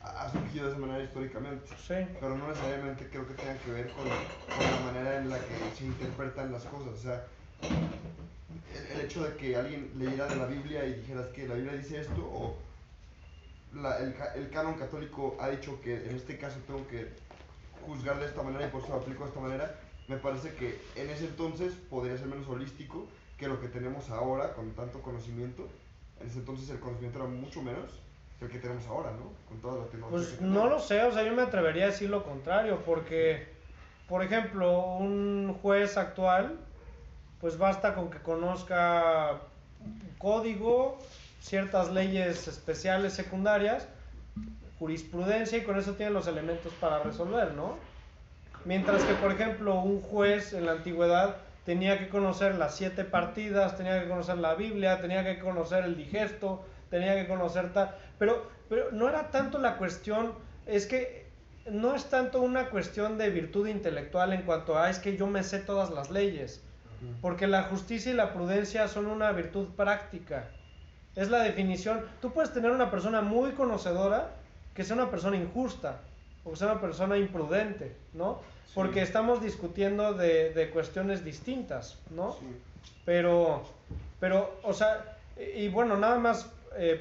ha surgido de esa manera históricamente, Sí. pero no necesariamente creo que tenga que ver con la manera en la que se interpretan las cosas. O sea, el hecho de que alguien leyera de la Biblia y dijeras que la Biblia dice esto, o el canon católico ha dicho que en este caso tengo que juzgar de esta manera y por eso lo aplico de esta manera, me parece que en ese entonces podría ser menos holístico que lo que tenemos ahora con tanto conocimiento. En ese entonces el conocimiento era mucho menos que el que tenemos ahora, ¿no? Con toda la tecnología. Pues no lo sé, o sea, yo me atrevería a decir lo contrario, porque, por ejemplo, un juez actual, pues basta con que conozca un código, ciertas leyes especiales secundarias, jurisprudencia, y con eso tiene los elementos para resolver, ¿no? Mientras que, por ejemplo, un juez en la antigüedad tenía que conocer las 7 partidas, tenía que conocer la Biblia, tenía que conocer el digesto, tenía que conocer tal, pero no era tanto la cuestión, es que no es tanto una cuestión de virtud intelectual en cuanto a es que yo me sé todas las leyes, porque la justicia y la prudencia son una virtud práctica, es la definición. Tú puedes tener una persona muy conocedora que sea una persona injusta o que sea una persona imprudente, ¿no? Sí. Porque estamos discutiendo de cuestiones distintas, ¿no? Sí. Pero, o sea, y bueno, nada más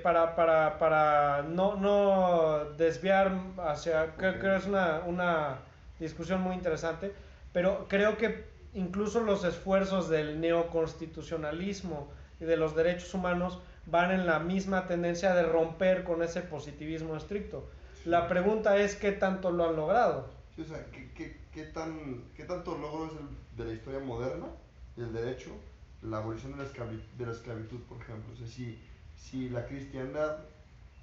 para no desviar hacia, creo que es una discusión muy interesante, pero creo que incluso los esfuerzos del neoconstitucionalismo y de los derechos humanos van en la misma tendencia de romper con ese positivismo estricto. La pregunta es ¿qué tanto lo han logrado? Sí, o sea, ¿qué tanto logro es el de la historia moderna, el derecho, la abolición de la esclavitud, por ejemplo? O sea, si la cristiandad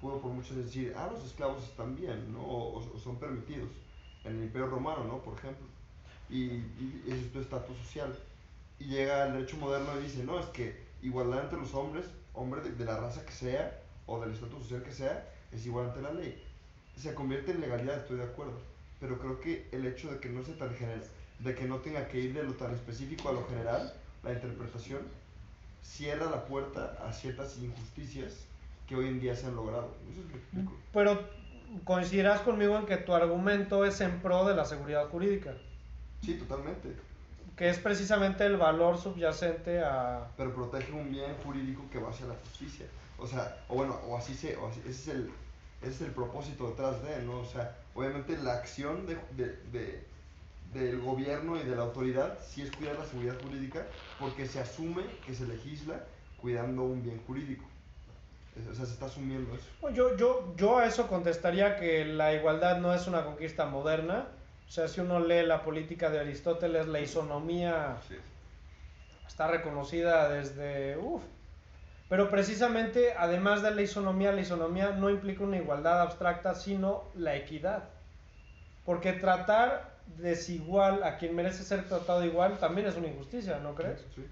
pudo por muchos decir, los esclavos están bien, ¿no? O son permitidos, en el Imperio Romano, ¿no? Por ejemplo, y ese es tu estatus social. Y llega el derecho moderno y dice, no, es que igualdad entre los hombres de la raza que sea, o del estatus social que sea, es igual ante la ley. Se convierte en legalidad, estoy de acuerdo, pero creo que el hecho de que no sea tan general, de que no tenga que ir de lo tan específico a lo general, la interpretación cierra la puerta a ciertas injusticias que hoy en día se han logrado. Eso es lo que explico. Pero coincidirás conmigo en que tu argumento es en pro de la seguridad jurídica, Sí, totalmente. que es precisamente el valor subyacente a... Pero protege un bien jurídico que va hacia la justicia. O sea, ese es el propósito detrás de, ¿no? O sea, obviamente la acción del gobierno y de la autoridad sí es cuidar la seguridad jurídica porque se asume que se legisla cuidando un bien jurídico. O sea, se está asumiendo eso. Yo a eso contestaría que la igualdad no es una conquista moderna. O sea, si uno lee la política de Aristóteles, la isonomía Sí. está reconocida desde... Pero precisamente, además de la isonomía no implica una igualdad abstracta, sino la equidad. Porque tratar desigual a quien merece ser tratado igual también es una injusticia, ¿no crees? Sí.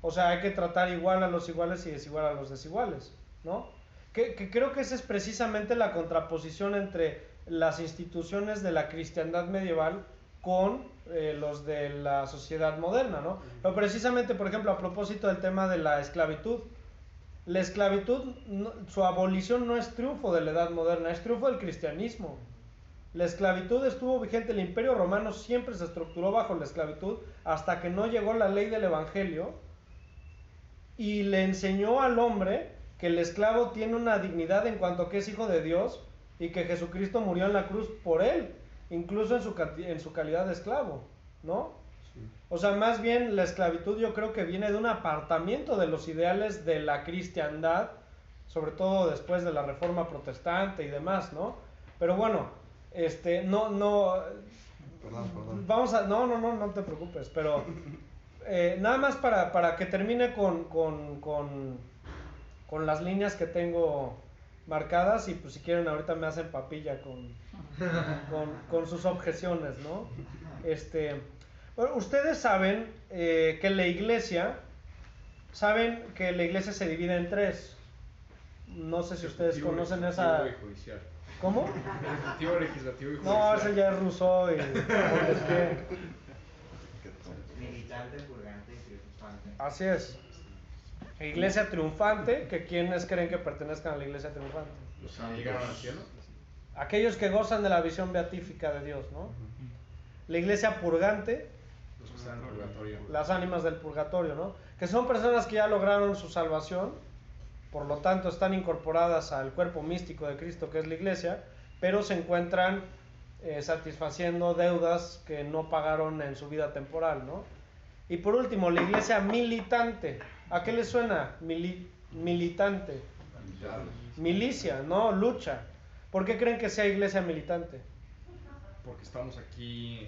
O sea, hay que tratar igual a los iguales y desigual a los desiguales, ¿no? Que creo que esa es precisamente la contraposición entre las instituciones de la cristiandad medieval con los de la sociedad moderna, ¿no? Pero precisamente, por ejemplo, a propósito del tema de la esclavitud, su abolición no es triunfo de la edad moderna, es triunfo del cristianismo. La esclavitud estuvo vigente, el Imperio Romano siempre se estructuró bajo la esclavitud hasta que no llegó la ley del Evangelio y le enseñó al hombre que el esclavo tiene una dignidad en cuanto que es hijo de Dios y que Jesucristo murió en la cruz por él, incluso en su calidad de esclavo, ¿no? Sí. O sea, más bien la esclavitud yo creo que viene de un apartamiento de los ideales de la cristiandad, sobre todo después de la Reforma Protestante y demás, ¿no? Pero bueno, Perdón. no te preocupes, pero nada más para que termine con las líneas que tengo marcadas y pues si quieren ahorita me hacen papilla con sus objeciones, ¿no? Bueno, ustedes saben que la iglesia se divide en tres. No sé si ustedes conocen esa... Y judicial. ¿Cómo? Ejecutivo, legislativo y judicial. No, ese ya es Rousseau y... Militante, purgante y triunfante. Así es. Iglesia triunfante, que ¿quiénes creen que pertenezcan a la iglesia triunfante? Los que llegaron al cielo. Aquellos que gozan de la visión beatífica de Dios, ¿no? La iglesia purgante, Los que están en el purgatorio. las ánimas del purgatorio, ¿no? Que son personas que ya lograron su salvación, por lo tanto están incorporadas al cuerpo místico de Cristo, que es la iglesia, pero se encuentran satisfaciendo deudas que no pagaron en su vida temporal, ¿no? Y por último, la iglesia militante. ¿A qué le suena? Militante. Milicia, ¿no? Lucha. ¿Por qué creen que sea iglesia militante? Porque estamos aquí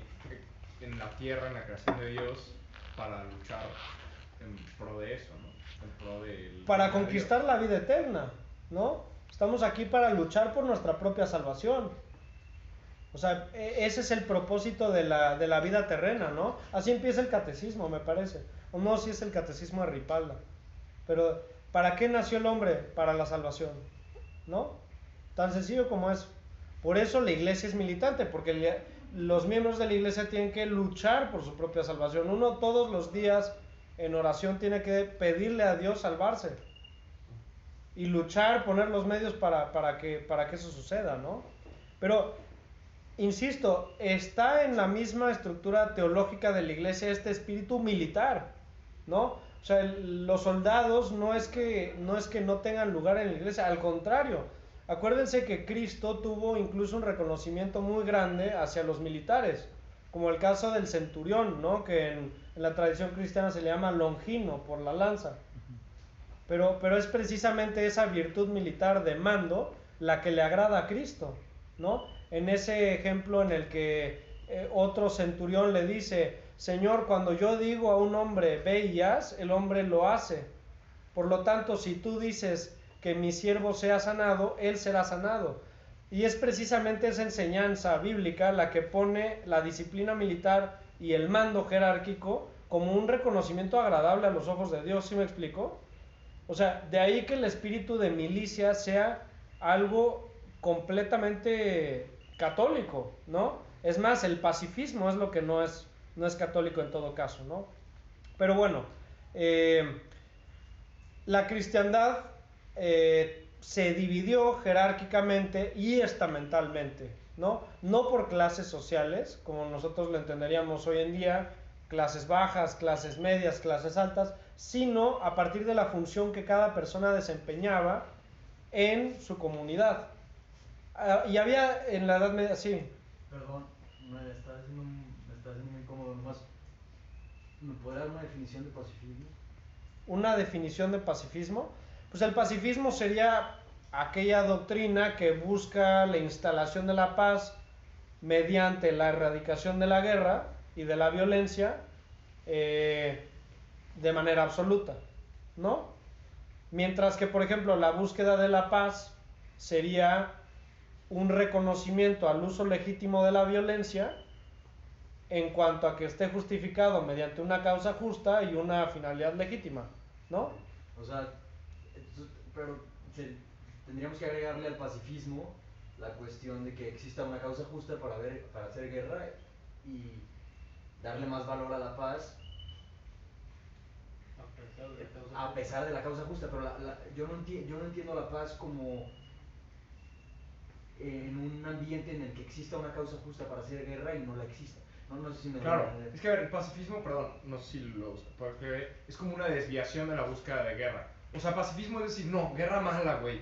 en la tierra, en la creación de Dios, para luchar en pro de eso, ¿no? En pro del... Para conquistar la vida eterna, ¿no? Estamos aquí para luchar por nuestra propia salvación. O sea, ese es el propósito de la vida terrena, ¿no? Así empieza el catecismo, me parece. O no, si es el catecismo de Ripalda. Pero, ¿para qué nació el hombre? Para la salvación, ¿no? Tan sencillo como eso. Por eso la iglesia es militante, porque los miembros de la iglesia tienen que luchar por su propia salvación. Uno todos los días en oración tiene que pedirle a Dios salvarse. Y luchar, poner los medios para que eso suceda, ¿no? Pero... insisto, está en la misma estructura teológica de la iglesia este espíritu militar, ¿no? O sea, los soldados no es que no tengan lugar en la iglesia, al contrario. Acuérdense que Cristo tuvo incluso un reconocimiento muy grande hacia los militares, como el caso del centurión, ¿no? Que en la tradición cristiana se le llama longino por la lanza. Pero es precisamente esa virtud militar de mando la que le agrada a Cristo, ¿no? En ese ejemplo en el que otro centurión le dice: Señor, cuando yo digo a un hombre ve y haz, el hombre lo hace. Por lo tanto, si tú dices que mi siervo sea sanado, él será sanado. Y es precisamente esa enseñanza bíblica la que pone la disciplina militar y el mando jerárquico como un reconocimiento agradable a los ojos de Dios. ¿Sí me explico? O sea, de ahí que el espíritu de milicia sea algo completamente católico, ¿no? Es más, el pacifismo es lo que no es católico en todo caso, ¿no? Pero bueno, la cristiandad se dividió jerárquicamente y estamentalmente, ¿no? No por clases sociales, como nosotros lo entenderíamos hoy en día, clases bajas, clases medias, clases altas, sino a partir de la función que cada persona desempeñaba en su comunidad. Y había en la Edad Media, sí. Perdón, me está haciendo muy incómodo nomás. ¿Me puede dar una definición de pacifismo? Una definición de pacifismo. Pues el pacifismo sería aquella doctrina que busca la instalación de la paz mediante la erradicación de la guerra y de la violencia de manera absoluta, ¿no? Mientras que, por ejemplo, la búsqueda de la paz sería un reconocimiento al uso legítimo de la violencia en cuanto a que esté justificado mediante una causa justa y una finalidad legítima, ¿no? O sea, pero tendríamos que agregarle al pacifismo la cuestión de que exista una causa justa para hacer guerra y darle más valor a la paz a pesar de la causa justa, pero yo no entiendo la paz como en un ambiente en el que exista una causa justa para hacer guerra y no la exista. No sé si me Claro, es que a ver, el pacifismo, perdón, no sé si lo usa, porque es como una desviación de la búsqueda de guerra. O sea, pacifismo es decir, no, guerra mala, güey.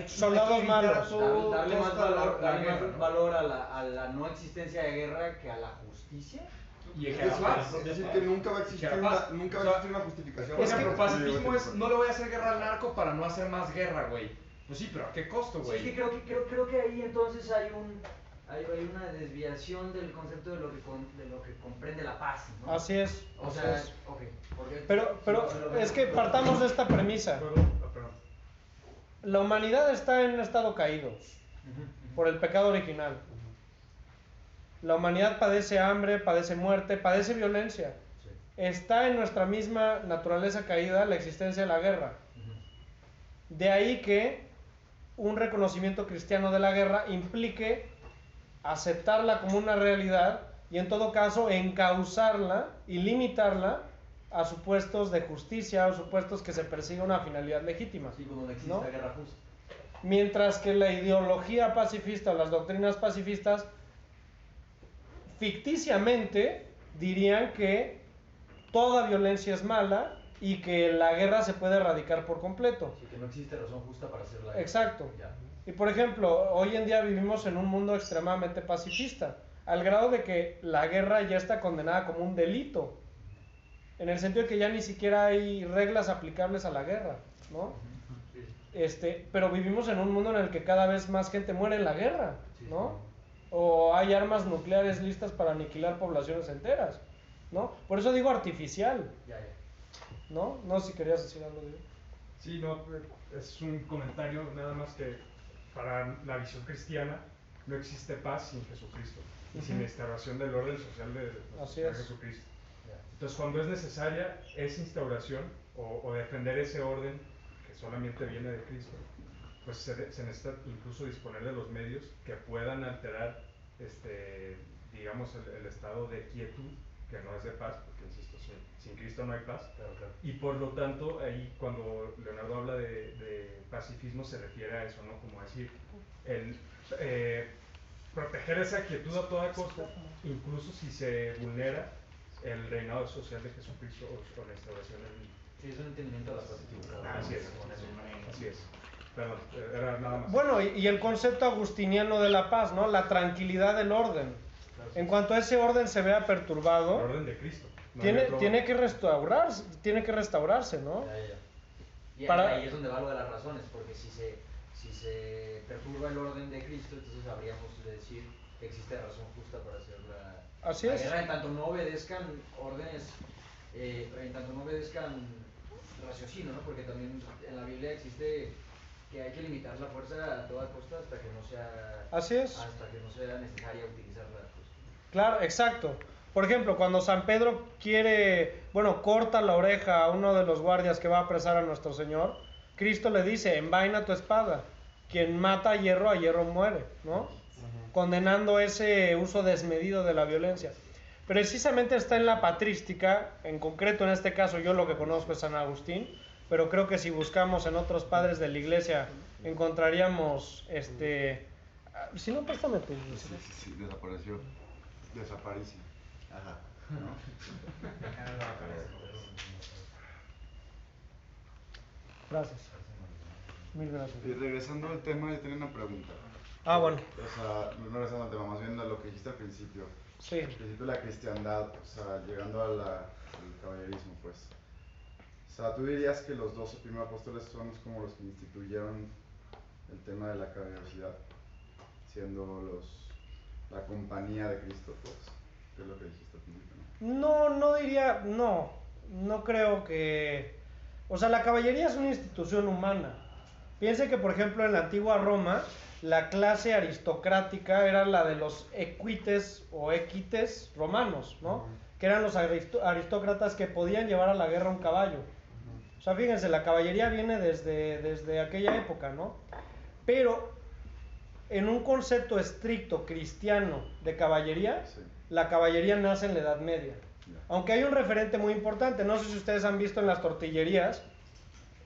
Soldados malos. Darle más valor a la no existencia de guerra que a la justicia. Y Es que la paz. decir, que nunca va a existir una justificación. Por ejemplo, pacifismo es, no le voy a hacer guerra al narco para no hacer más guerra, güey. Pues sí, pero ¿a qué costo, güey? Sí, es que creo que ahí entonces hay una desviación del concepto de lo que comprende la paz, ¿no? Así es. O sea, es. ok. Porque Pero es que partamos de esta premisa. Perdón. La humanidad está en un estado caído por el pecado original. La humanidad padece hambre, padece muerte, padece violencia. Sí. Está en nuestra misma naturaleza caída la existencia de la guerra. De ahí que un reconocimiento cristiano de la guerra implique aceptarla como una realidad y en todo caso encauzarla y limitarla a supuestos de justicia o supuestos que se persiga una finalidad legítima. Sí, como no existe ¿no? guerra justa. Mientras que la ideología pacifista o las doctrinas pacifistas ficticiamente dirían que toda violencia es mala y que la guerra se puede erradicar por completo. Sí, que no existe razón justa para hacer la guerra. Exacto. Ya. Y por ejemplo, hoy en día vivimos en un mundo extremadamente pacifista, al grado de que la guerra ya está condenada como un delito, en el sentido de que ya ni siquiera hay reglas aplicables a la guerra, ¿no? Pero vivimos en un mundo en el que cada vez más gente muere en la guerra, ¿no? O hay armas nucleares listas para aniquilar poblaciones enteras, ¿no? Por eso digo artificial, Ya. ¿no? No sé si querías decir algo de ello. Sí, no, es un comentario nada más que para la visión cristiana no existe paz sin Jesucristo y sin la instauración del orden social de Jesucristo. Entonces, cuando es necesaria esa instauración o defender ese orden que solamente viene de Cristo, pues se necesita incluso disponer de los medios que puedan alterar, digamos, el estado de quietud, que no es de paz, porque insisto, sin Cristo no hay paz. Claro. Y por lo tanto, ahí cuando Leonardo habla de pacifismo se refiere a eso, ¿no? Como decir, el proteger esa quietud a toda costa, incluso si se vulnera el reinado social de Jesucristo o la instauración del... Sí, es un entendimiento de la paz. Así es. Perdón, era nada más. Bueno, y el concepto agustiniano de la paz, ¿no? La tranquilidad del orden. En cuanto ese orden se vea perturbado, el orden de Cristo. No tiene que restaurarse, ¿no? Y ahí es donde va lo de las razones, porque si se perturba el orden de Cristo, entonces habríamos de decir que existe razón justa para hacer la guerra, en tanto no obedezcan órdenes, en tanto no obedezcan raciocinio, ¿no? Porque también en la Biblia existe que hay que limitar la fuerza a toda costa hasta que no sea necesaria utilizarla. Pues. Claro, exacto. Por ejemplo, cuando San Pedro corta la oreja a uno de los guardias que va a apresar a nuestro Señor, Cristo le dice, envaina tu espada, quien mata a hierro muere, ¿no? Condenando ese uso desmedido de la violencia. Precisamente está en la patrística, en concreto en este caso yo lo que conozco es San Agustín, pero creo que si buscamos en otros padres de la iglesia encontraríamos, si no, préstame tu... Sí, desapareció. Desapareció. Ajá. Gracias. Mil gracias. Y regresando al tema, yo tenía una pregunta. Bueno. O sea, no regresando al tema, más bien a lo que dijiste al principio. Sí. Al principio de la cristiandad, o sea, llegando al caballerismo, pues. O sea, ¿tú dirías que los 12 primeros apóstoles son como los que instituyeron el tema de la caballerosidad? Siendo la compañía de Cristo, pues. ¿Qué es lo que dijiste al principio, no? No diría, no creo que... O sea, la caballería es una institución humana. Piense que, por ejemplo, en la antigua Roma, la clase aristocrática era la de los equites o equites romanos, ¿no? Que eran los aristócratas que podían llevar a la guerra un caballo. O sea, fíjense, la caballería viene desde aquella época, ¿no? Pero en un concepto estricto cristiano de caballería, sí, la caballería nace en la Edad Media. Aunque hay un referente muy importante, no sé si ustedes han visto en las tortillerías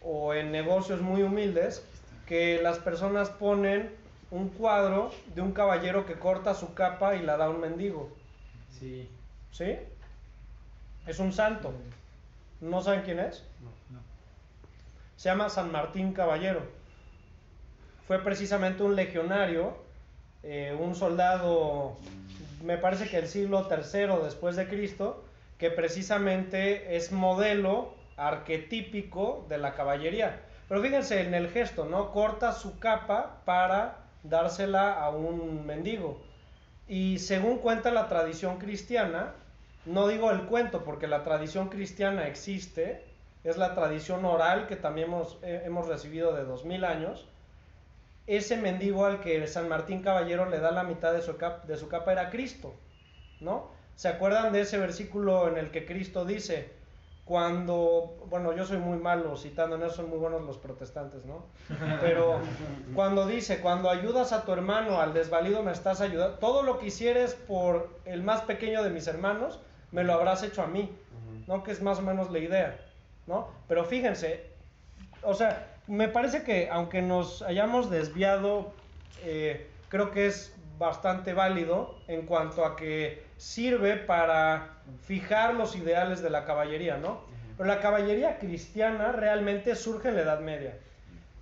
o en negocios muy humildes, que las personas ponen un cuadro de un caballero que corta su capa y la da a un mendigo. Sí. ¿Sí? Es un santo. ¿No saben quién es? No. Se llama San Martín Caballero. Fue precisamente un legionario, un soldado, me parece que el siglo III después de Cristo, que precisamente es modelo arquetípico de la caballería. Pero fíjense en el gesto, ¿no? Corta su capa para dársela a un mendigo. Y según cuenta la tradición cristiana, no digo el cuento porque la tradición cristiana existe, es la tradición oral que también hemos recibido de 2000 años, ese mendigo al que San Martín Caballero le da la mitad de su capa era Cristo, ¿no? ¿Se acuerdan de ese versículo en el que Cristo dice, yo soy muy malo citando, en eso son muy buenos los protestantes, ¿no? Pero cuando dice, cuando ayudas a tu hermano, al desvalido me estás ayudando, todo lo que hicieres por el más pequeño de mis hermanos, me lo habrás hecho a mí, ¿no? Que es más o menos la idea, ¿no? Pero fíjense, o sea, me parece que aunque nos hayamos desviado, creo que es bastante válido en cuanto a que sirve para fijar los ideales de la caballería, ¿no? Pero la caballería cristiana realmente surge en la Edad Media.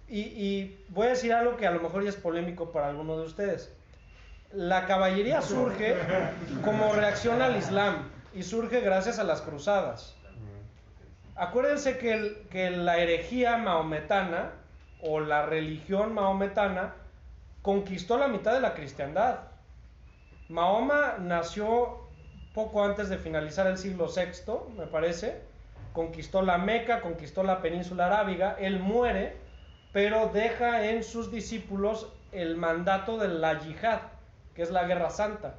Y voy a decir algo que a lo mejor ya es polémico para alguno de ustedes. La caballería surge como reacción al Islam y surge gracias a las cruzadas. Acuérdense que la herejía maometana o la religión maometana conquistó la mitad de la cristiandad. Mahoma nació poco antes de finalizar el siglo VI, me parece, conquistó la Meca, conquistó la península arábiga, él muere, pero deja en sus discípulos el mandato de la yihad, que es la guerra santa.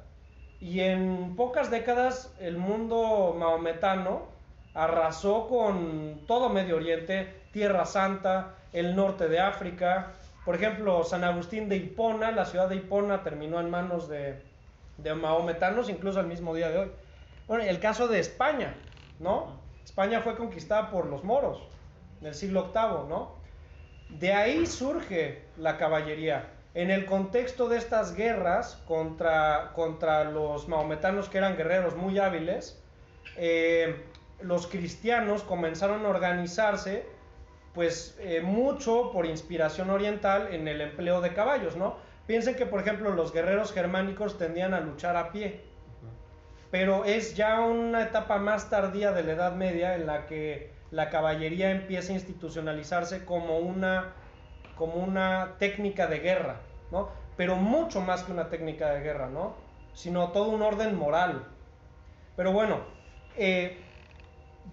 Y en pocas décadas el mundo maometano arrasó con todo Medio Oriente, Tierra Santa, el norte de África. Por ejemplo, San Agustín de Hipona, la ciudad de Hipona terminó en manos de maometanos, incluso al mismo día de hoy. Bueno, el caso de España, ¿no? España fue conquistada por los moros en el siglo VIII, ¿no? De ahí surge la caballería. En el contexto de estas guerras contra los maometanos, que eran guerreros muy hábiles, los cristianos comenzaron a organizarse, pues mucho por inspiración oriental en el empleo de caballos, ¿no? Piensen que, por ejemplo, los guerreros germánicos tendían a luchar a pie, pero es ya una etapa más tardía de la Edad Media en la que la caballería empieza a institucionalizarse como una técnica de guerra, ¿no? Pero mucho más que una técnica de guerra, ¿no? Sino todo un orden moral. Pero bueno,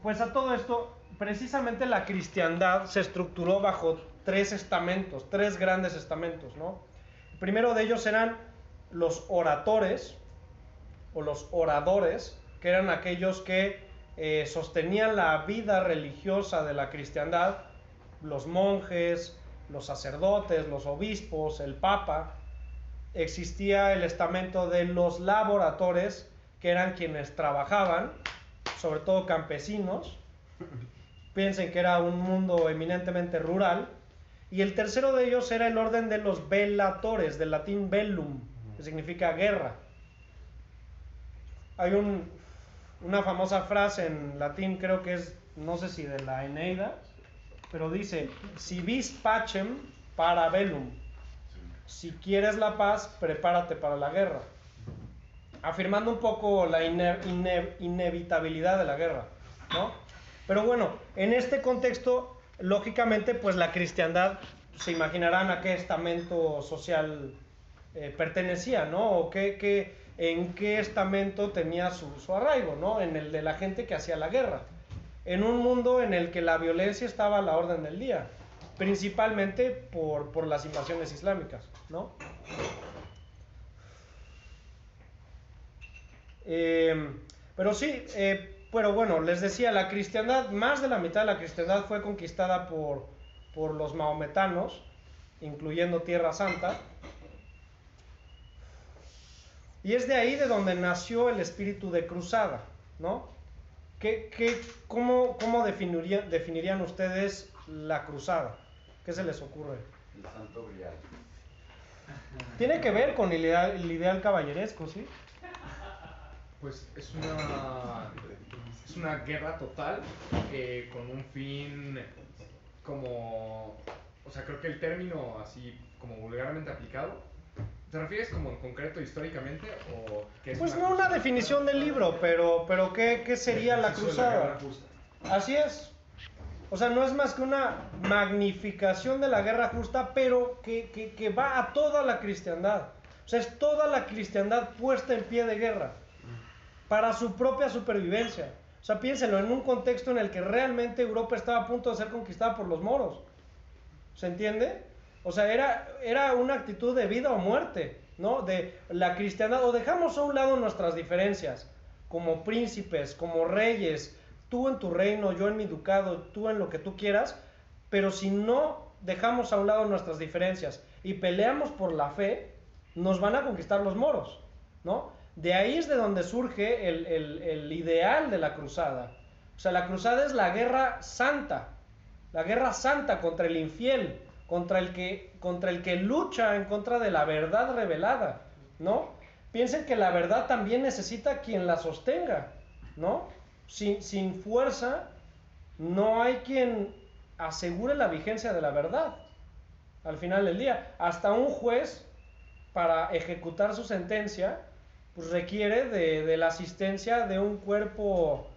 pues a todo esto, precisamente la cristiandad se estructuró bajo tres grandes estamentos, ¿no? El primero de ellos eran los oradores, o los oradores, que eran aquellos que sostenían la vida religiosa de la cristiandad, los monjes, los sacerdotes, los obispos, el papa. Existía el estamento de los laboratores, que eran quienes trabajaban, sobre todo campesinos. Piensen que era un mundo eminentemente rural. Y el tercero de ellos era el orden de los velatores, del latín bellum, que significa guerra. Hay una famosa frase en latín, creo que es, no sé si de la Eneida, pero dice, si vis pacem para bellum, si quieres la paz, prepárate para la guerra, afirmando un poco la inevitabilidad de la guerra, ¿no? Pero bueno, en este contexto, lógicamente, pues la cristiandad, se imaginarán a qué estamento social pertenecía, ¿no? O en qué estamento tenía su arraigo, ¿no? En el de la gente que hacía la guerra. En un mundo en el que la violencia estaba a la orden del día, principalmente por las invasiones islámicas, ¿no? Pero sí, pero bueno, les decía, la cristiandad, más de la mitad de la cristiandad fue conquistada por los maometanos, incluyendo Tierra Santa. Y es de ahí de donde nació el espíritu de cruzada, ¿no? ¿Cómo definirían ustedes la cruzada? ¿Qué se les ocurre? El santo grial. Tiene que ver con el ideal caballeresco, ¿sí? Pues es una guerra total con un fin como... O sea, creo que el término así como vulgarmente aplicado, ¿te refieres como en concreto históricamente o qué es? Pues no una definición del libro, pero ¿qué sería la cruzada? Así es. O sea, no es más que una magnificación de la guerra justa, pero que va a toda la cristiandad. O sea, es toda la cristiandad puesta en pie de guerra para su propia supervivencia. O sea, piénsenlo, en un contexto en el que realmente Europa estaba a punto de ser conquistada por los moros. ¿Se entiende? O sea, era una actitud de vida o muerte, ¿no? De la cristiandad, o dejamos a un lado nuestras diferencias, como príncipes, como reyes, tú en tu reino, yo en mi ducado, tú en lo que tú quieras, pero si no dejamos a un lado nuestras diferencias y peleamos por la fe, nos van a conquistar los moros, ¿no? De ahí es de donde surge el ideal de la cruzada. O sea, la cruzada es la guerra santa contra el infiel, contra el que lucha en contra de la verdad revelada, ¿no? Piensen que la verdad también necesita quien la sostenga, ¿no? Sin fuerza no hay quien asegure la vigencia de la verdad al final del día. Hasta un juez, para ejecutar su sentencia, pues requiere de la asistencia de un cuerpo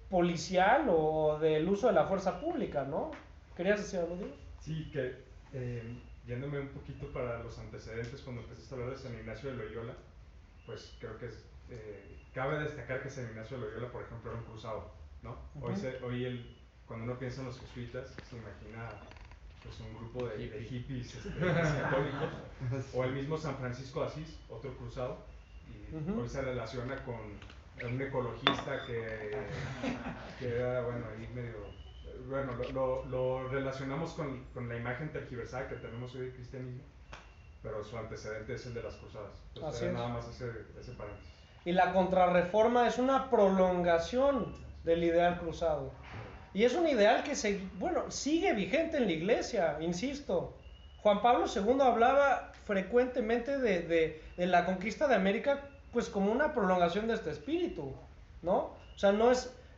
policial o del uso de la fuerza pública, ¿no? ¿Querías decir algo, Diego? Sí, que yéndome un poquito para los antecedentes, cuando empezaste a hablar de San Ignacio de Loyola, pues creo que cabe destacar que San Ignacio de Loyola, por ejemplo, era un cruzado, ¿no? Cuando uno piensa en los jesuitas, se imagina pues un grupo de hippies católicos, o el mismo San Francisco de Asís, otro cruzado, y hoy se relaciona con un ecologista que era, bueno, ahí medio... Bueno, lo relacionamos con la imagen tergiversada que tenemos hoy del cristianismo, pero su antecedente es el de las cruzadas. Entonces era nada más ese paréntesis. Y la contrarreforma es una prolongación del ideal cruzado. Y es un ideal que sigue vigente en la iglesia, insisto. Juan Pablo II hablaba frecuentemente de la conquista de América pues como una prolongación de este espíritu, ¿no? O sea,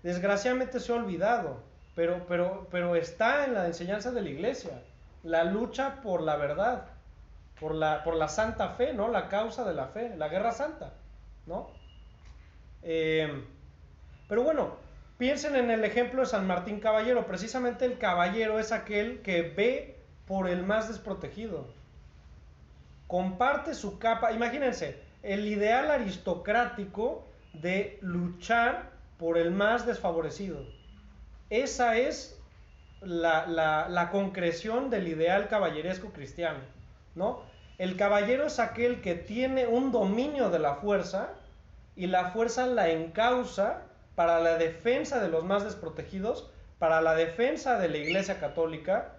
desgraciadamente se ha olvidado. Pero está en la enseñanza de la iglesia, la lucha por la verdad, por la santa fe, ¿no? La causa de la fe, la guerra santa, ¿no? Pero bueno, piensen en el ejemplo de San Martín Caballero. Precisamente el caballero es aquel que ve por el más desprotegido, comparte su capa. Imagínense, el ideal aristocrático de luchar por el más desfavorecido. Esa es la concreción del ideal caballeresco cristiano, ¿no? El caballero es aquel que tiene un dominio de la fuerza y la fuerza la encausa para la defensa de los más desprotegidos, para la defensa de la Iglesia Católica,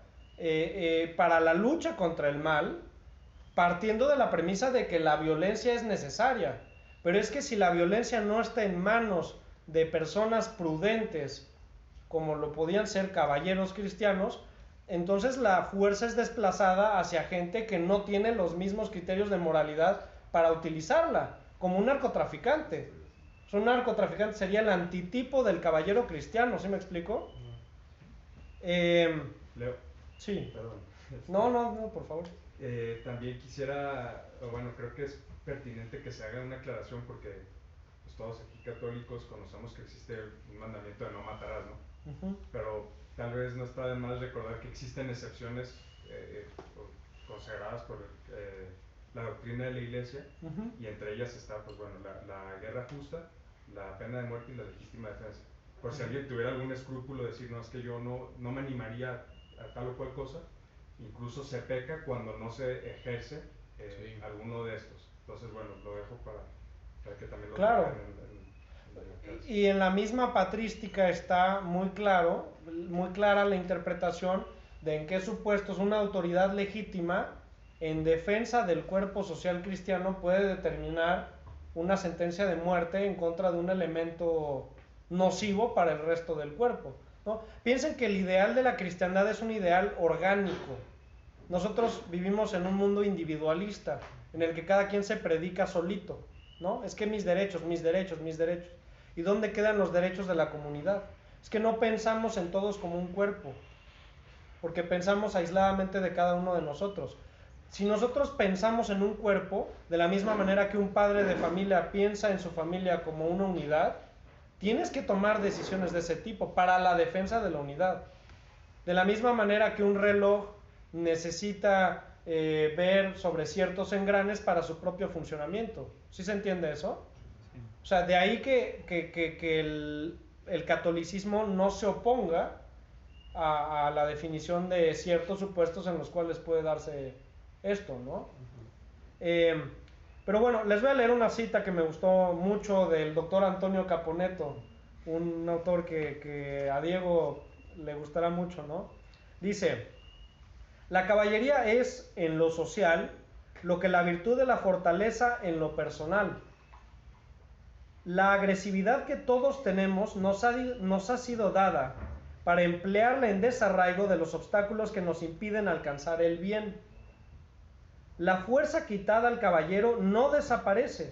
para la lucha contra el mal, partiendo de la premisa de que la violencia es necesaria. Pero es que si la violencia no está en manos de personas prudentes, como lo podían ser caballeros cristianos, entonces la fuerza es desplazada hacia gente que no tiene los mismos criterios de moralidad para utilizarla, como un narcotraficante. Un narcotraficante sería el antitipo del caballero cristiano, ¿sí me explico? Leo. Sí. Perdón. No, por favor. También quisiera, bueno, creo que es pertinente que se haga una aclaración porque pues, todos aquí católicos conocemos que existe un mandamiento de no matarás, ¿no? Pero tal vez no está de más recordar que existen excepciones consagradas por la doctrina de la Iglesia, y entre ellas está, pues bueno, la guerra justa, la pena de muerte y la legítima defensa. Por si alguien tuviera algún escrúpulo de decir, no, es que yo no me animaría a tal o cual cosa, incluso se peca cuando no se ejerce alguno de estos. Entonces, bueno, lo dejo para que también lo claro. en Y en la misma patrística está muy clara la interpretación de en qué supuestos una autoridad legítima en defensa del cuerpo social cristiano puede determinar una sentencia de muerte en contra de un elemento nocivo para el resto del cuerpo, ¿no? Piensen que el ideal de la cristiandad es un ideal orgánico. Nosotros vivimos en un mundo individualista, en el que cada quien se predica solito, ¿no? Es que mis derechos. ¿Y dónde quedan los derechos de la comunidad? Es que no pensamos en todos como un cuerpo, porque pensamos aisladamente de cada uno de nosotros. Si nosotros pensamos en un cuerpo, de la misma manera que un padre de familia piensa en su familia como una unidad, tienes que tomar decisiones de ese tipo para la defensa de la unidad. De la misma manera que un reloj necesita ver sobre ciertos engranes para su propio funcionamiento. ¿Sí se entiende eso? Sí. O sea, de ahí que el catolicismo no se oponga a la definición de ciertos supuestos en los cuales puede darse esto, ¿no? Pero bueno, les voy a leer una cita que me gustó mucho del doctor Antonio Caponetto, un autor que a Diego le gustará mucho, ¿no? Dice: la caballería es, en lo social, lo que la virtud de la fortaleza en lo personal. La agresividad que todos tenemos nos ha sido dada para emplearla en desarraigo de los obstáculos que nos impiden alcanzar el bien. La fuerza quitada al caballero no desaparece,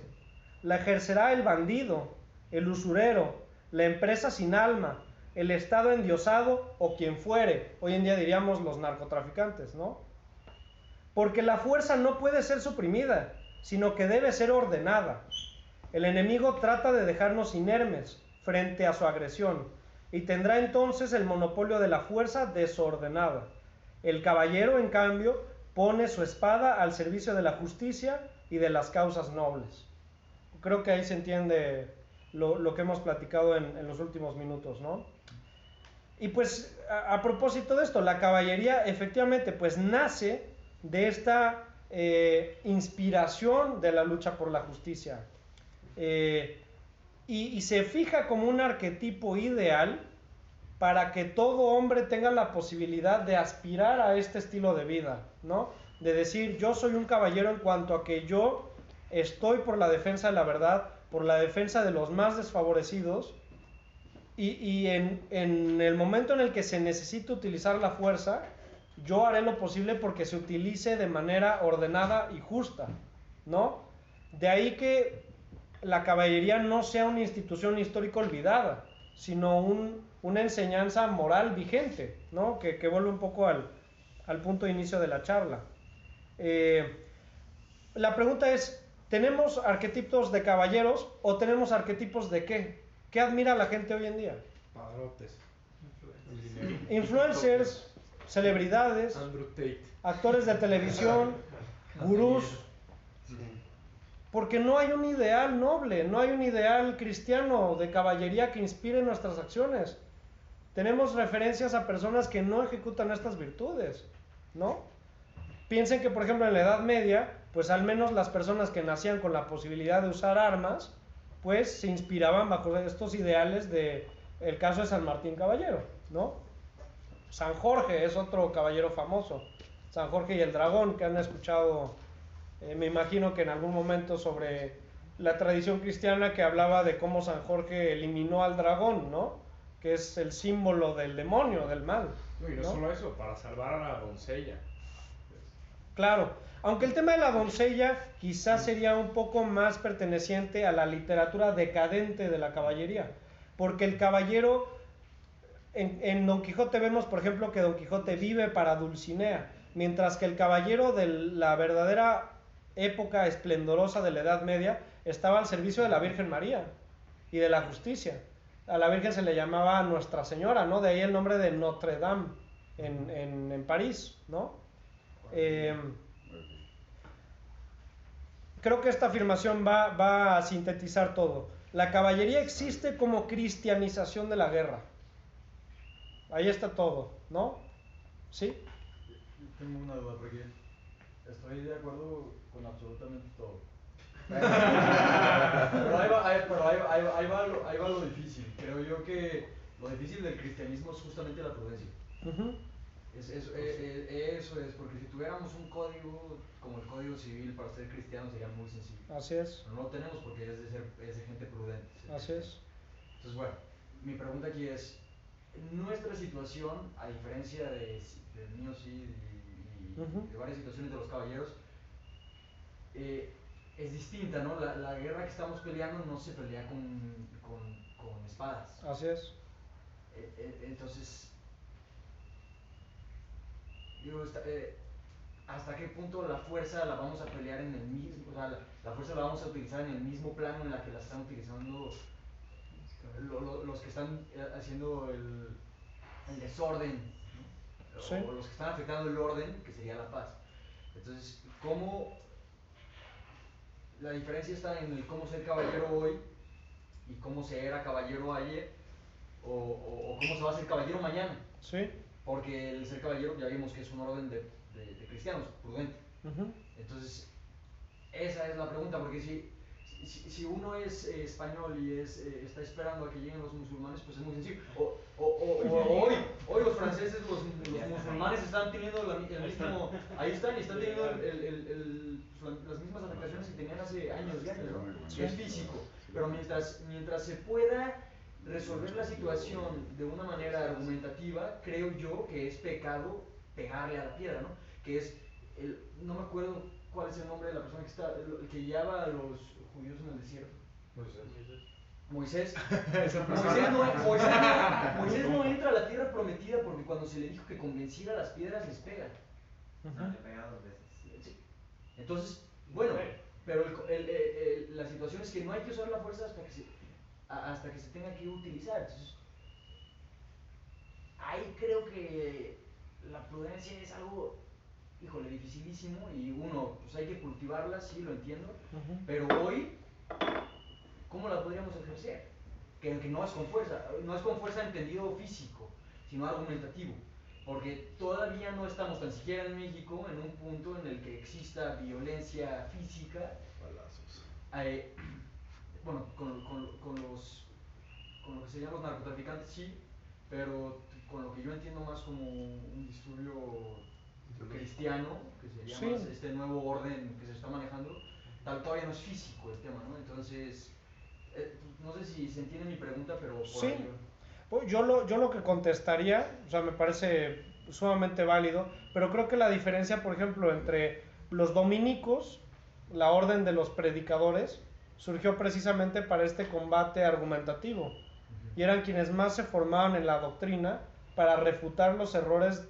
la ejercerá el bandido, el usurero, la empresa sin alma, el estado endiosado o quien fuere. Hoy en día diríamos los narcotraficantes, ¿no? Porque la fuerza no puede ser suprimida, sino que debe ser ordenada. El enemigo trata de dejarnos inermes frente a su agresión y tendrá entonces el monopolio de la fuerza desordenada. El caballero, en cambio, pone su espada al servicio de la justicia y de las causas nobles. Creo que ahí se entiende lo que hemos platicado en los últimos minutos, ¿no? Y pues a propósito de esto, la caballería efectivamente pues nace de esta inspiración de la lucha por la justicia, y se fija como un arquetipo ideal para que todo hombre tenga la posibilidad de aspirar a este estilo de vida, ¿no? De decir, yo soy un caballero en cuanto a que yo estoy por la defensa de la verdad, por la defensa de los más desfavorecidos, y en el momento en el que se necesite utilizar la fuerza, yo haré lo posible porque se utilice de manera ordenada y justa, ¿no? De ahí que la caballería no sea una institución histórica olvidada, sino una enseñanza moral vigente, ¿no? Que vuelve un poco al punto de inicio de la charla. La pregunta es, ¿tenemos arquetipos de caballeros o tenemos arquetipos de qué? ¿Qué admira la gente hoy en día? Padrotes. Influencers, celebridades, actores de televisión, gurús. Porque no hay un ideal noble, no hay un ideal cristiano de caballería que inspire nuestras acciones. Tenemos referencias a personas que no ejecutan estas virtudes, ¿no? Piensen que, por ejemplo, en la Edad Media, pues al menos las personas que nacían con la posibilidad de usar armas, pues se inspiraban bajo estos ideales de el caso de San Martín Caballero, ¿no? San Jorge es otro caballero famoso, San Jorge y el dragón, que han escuchado, me imagino que en algún momento, sobre la tradición cristiana que hablaba de cómo San Jorge eliminó al dragón, ¿no? Que es el símbolo del demonio, del mal. Y no solo eso, para salvar a la doncella. Claro, aunque el tema de la doncella quizás sería un poco más perteneciente a la literatura decadente de la caballería, porque el caballero, en Don Quijote vemos, por ejemplo, que Don Quijote vive para Dulcinea, mientras que el caballero de la verdadera época esplendorosa de la Edad Media estaba al servicio de la Virgen María y de la justicia. A la Virgen se le llamaba Nuestra Señora, ¿no? De ahí el nombre de Notre Dame en París, ¿no? Creo que esta afirmación va a sintetizar todo. La caballería existe como cristianización de la guerra. Ahí está todo, ¿no? ¿Sí? Tengo una duda porque estoy de acuerdo con absolutamente todo. Pero ahí va lo difícil. Creo yo que lo difícil del cristianismo es justamente la prudencia. Eso es, porque si tuviéramos un código como el Código Civil para ser cristiano sería muy sencillo. Así es. Pero no lo tenemos porque es de gente prudente. Así es. Entonces, bueno, mi pregunta aquí es, nuestra situación, a diferencia del mío sí y de varias situaciones de los caballeros, es distinta, ¿no? La guerra que estamos peleando no se pelea con espadas. Así es. Entonces, digo, ¿hasta qué punto la fuerza la vamos a pelear en el mismo, o sea, la fuerza la vamos a utilizar en el mismo plano en la que la están utilizando los que están haciendo el desorden, ¿no? Sí. O los que están afectando el orden, que sería la paz? Entonces, ¿cómo la diferencia está en el cómo ser caballero hoy y cómo se era caballero ayer, o cómo se va a ser caballero mañana? Sí. Porque el ser caballero ya vimos que es un orden de cristianos, prudente. Entonces, esa es la pregunta, porque si uno es español y está esperando a que lleguen los musulmanes, pues es muy sencillo. Hoy los franceses, los musulmanes están teniendo el mismo, ahí están y están teniendo las mismas afectaciones que tenían hace años y años, ¿no? Sí. Es físico, pero mientras se pueda resolver la situación de una manera argumentativa, creo yo que es pecado pegarle a la piedra, ¿no? Que es, no me acuerdo cuál es el nombre de la persona el que guiaba a los judíos en el desierto. Moisés no entra a la tierra prometida porque cuando se le dijo que convenciera a las piedras les pega. Le pega 2 veces. Sí. Entonces, bueno, pero la situación es que no hay que usar la fuerza hasta que se tenga que utilizar. Entonces, ahí creo que la prudencia es algo, híjole, dificilísimo, y pues hay que cultivarla, sí, lo entiendo, pero hoy, ¿cómo la podríamos ejercer? Que no es con fuerza entendido físico, sino argumentativo, porque todavía no estamos tan siquiera en México en un punto en el que exista violencia física. Bueno, con lo que se llaman los narcotraficantes sí, pero con lo que yo entiendo más como un disturbio cristiano, que sería más este nuevo orden que se está manejando, todavía no es físico el tema, ¿no? Entonces, no sé si se entiende mi pregunta, pero por sí. ahí yo lo que contestaría, o sea, me parece sumamente válido, pero creo que la diferencia, por ejemplo, entre los dominicos, la orden de los predicadores, surgió precisamente para este combate argumentativo, y eran quienes más se formaban en la doctrina para refutar los errores.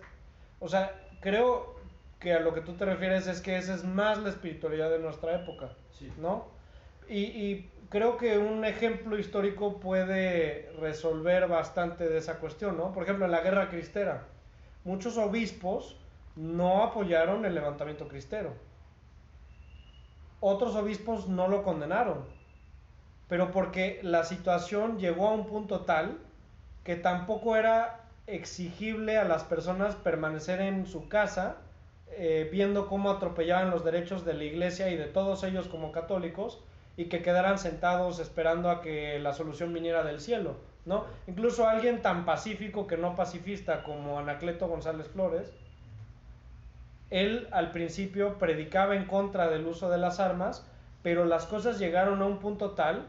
O sea, creo que a lo que tú te refieres es que esa es más la espiritualidad de nuestra época, sí, ¿no? Y creo que un ejemplo histórico puede resolver bastante de esa cuestión, ¿no? Por ejemplo, en la Guerra Cristera, muchos obispos no apoyaron el levantamiento cristero. Otros obispos no lo condenaron, pero porque la situación llegó a un punto tal que tampoco era exigible a las personas permanecer en su casa viendo cómo atropellaban los derechos de la iglesia y de todos ellos como católicos, y que quedaran sentados esperando a que la solución viniera del cielo, ¿no? Incluso alguien tan pacífico que no pacifista como Anacleto González Flores, él al principio predicaba en contra del uso de las armas, pero las cosas llegaron a un punto tal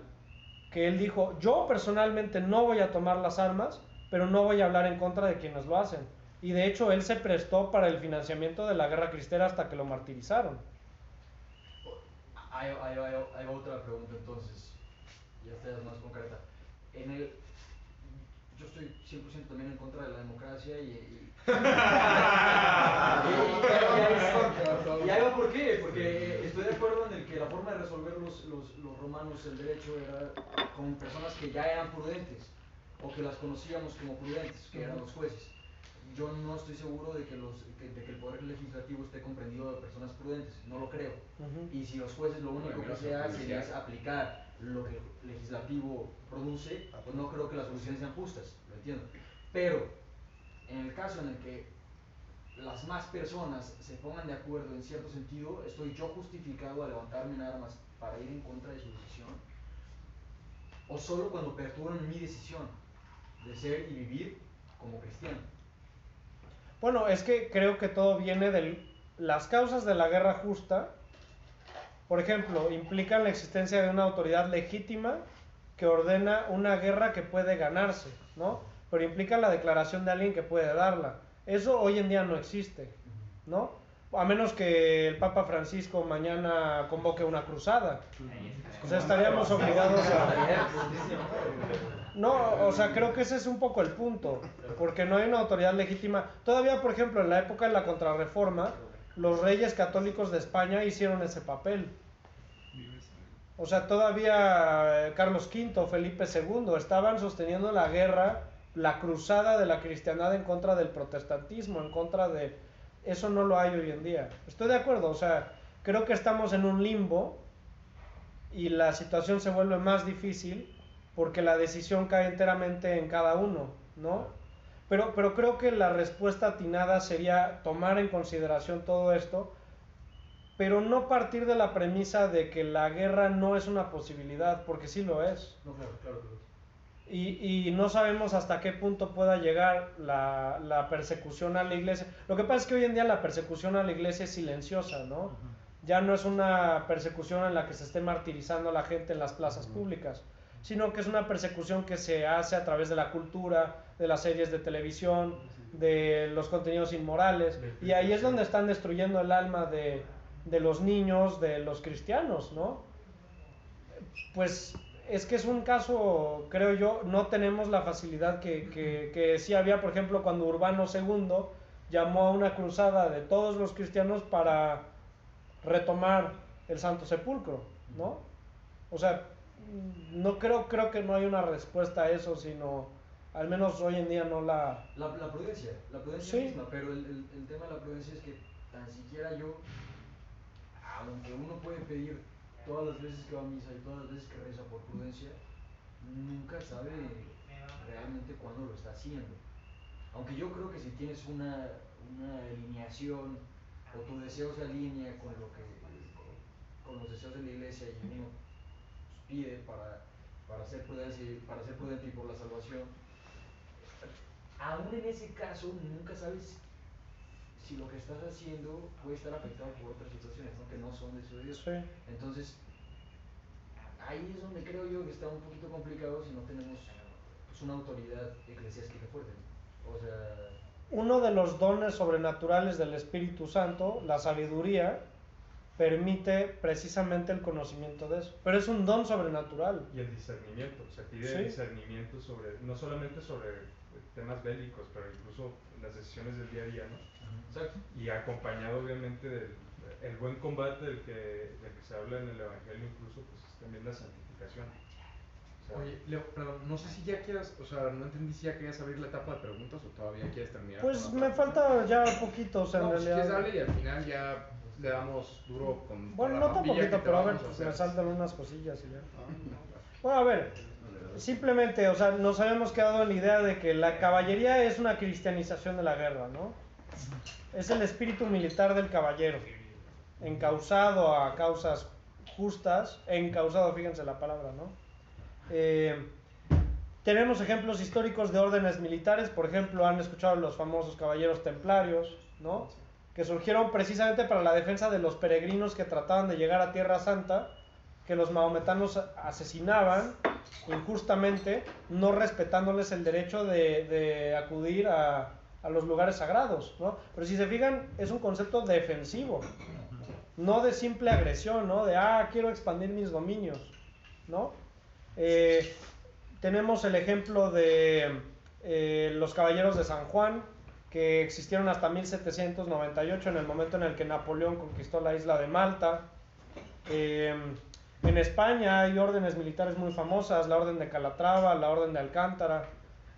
que él dijo, yo personalmente no voy a tomar las armas, pero no voy a hablar en contra de quienes lo hacen. Y de hecho él se prestó para el financiamiento de la guerra cristera hasta que lo martirizaron. Hay otra pregunta entonces, ya esta es más concreta. Yo estoy 100% también en contra de la democracia y ahí va por qué, porque estoy de acuerdo en el que la forma de resolver los romanos el derecho era con personas que ya eran prudentes o que las conocíamos como prudentes, que eran los jueces. Yo no estoy seguro de que el poder legislativo esté comprendido de personas prudentes, no lo creo. Y si los jueces lo único que se hacen es aplicar lo que el legislativo produce, pues no creo que las soluciones sean justas, lo entiendo. Pero en el caso en el que las más personas se pongan de acuerdo en cierto sentido, ¿estoy yo justificado a levantarme en armas para ir en contra de su decisión? ¿O solo cuando perturban mi decisión de ser y vivir como cristiano? Bueno, es que creo que todo viene de las causas de la guerra justa. Por ejemplo, implican la existencia de una autoridad legítima que ordena una guerra que puede ganarse, ¿no? Pero implica la declaración de alguien que puede darla. Eso hoy en día no existe, ¿no? A menos que el Papa Francisco mañana convoque una cruzada. O sea, estaríamos obligados a... No, o sea, creo que ese es un poco el punto, porque no hay una autoridad legítima. Todavía, por ejemplo, en la época de la Contrarreforma, los reyes católicos de España hicieron ese papel. O sea, todavía Carlos V, Felipe II estaban sosteniendo la guerra, la cruzada de la cristiandad en contra del protestantismo, en contra de... Eso no lo hay hoy en día. Estoy de acuerdo, o sea, creo que estamos en un limbo y la situación se vuelve más difícil porque la decisión cae enteramente en cada uno, ¿no? Pero creo que la respuesta atinada sería tomar en consideración todo esto, pero no partir de la premisa de que la guerra no es una posibilidad, porque sí lo es. No, claro. Y no sabemos hasta qué punto pueda llegar la persecución a la iglesia. Lo que pasa es que hoy en día la persecución a la iglesia es silenciosa, ¿no? Ya no es una persecución en la que se esté martirizando a la gente en las plazas públicas, sino que es una persecución que se hace a través de la cultura, de las series de televisión, de los contenidos inmorales, y ahí es donde están destruyendo el alma de los niños, de los cristianos, ¿no? Pues es que es un caso, creo yo, no tenemos la facilidad que sí había, por ejemplo, cuando Urbano II llamó a una cruzada de todos los cristianos para retomar el Santo Sepulcro, ¿no? O sea, no creo que no hay una respuesta a eso, sino al menos hoy en día no la... La prudencia sí. Misma, pero el tema de la prudencia es que tan siquiera yo, aunque uno puede pedir todas las veces que va a misa y todas las veces que reza por prudencia, nunca sabe realmente cuándo lo está haciendo. Aunque yo creo que si tienes una alineación o tu deseo se alinea con los deseos de la iglesia y uno pide para ser prudente y por la salvación, aún en ese caso nunca sabes si lo que estás haciendo puede estar afectado por otras situaciones, ¿no? Que no son deseo de Dios. Sí. Entonces, ahí es donde creo yo que está un poquito complicado si no tenemos pues, una autoridad eclesiástica fuerte, ¿no? O sea... Uno de los dones sobrenaturales del Espíritu Santo, la sabiduría, permite precisamente el conocimiento de eso. Pero es un don sobrenatural. Y el discernimiento, se pide discernimiento sobre, no solamente sobre temas bélicos, pero incluso las decisiones del día a día, ¿no? Exacto. Y acompañado obviamente del buen combate del que se habla en el Evangelio, incluso pues también la santificación. O sea, oye, Leo, perdón, no sé si ya quieras, o sea, no entendí si ya querías abrir la etapa de preguntas o todavía quieres terminar. Pues me falta ya poquito, o sea, no, en realidad. Si quieres darle y al final ya le damos duro con... Bueno, no tan poquito, pero a ver, pues me saltan unas cosillas y ya. Bueno, a ver, simplemente, o sea, nos habíamos quedado en la idea de que la caballería es una cristianización de la guerra, ¿no? Es el espíritu militar del caballero, encausado a causas justas, encausado, fíjense la palabra, ¿no? Tenemos ejemplos históricos de órdenes militares, por ejemplo, han escuchado los famosos caballeros templarios, ¿no? Que surgieron precisamente para la defensa de los peregrinos que trataban de llegar a Tierra Santa, que los maometanos asesinaban injustamente, no respetándoles el derecho de acudir a los lugares sagrados, ¿no? Pero si se fijan, es un concepto defensivo, no de simple agresión, ¿no? De, quiero expandir mis dominios, ¿no? Tenemos el ejemplo de los caballeros de San Juan, que existieron hasta 1798, en el momento en el que Napoleón conquistó la isla de Malta. En España hay órdenes militares muy famosas, la orden de Calatrava, la orden de Alcántara.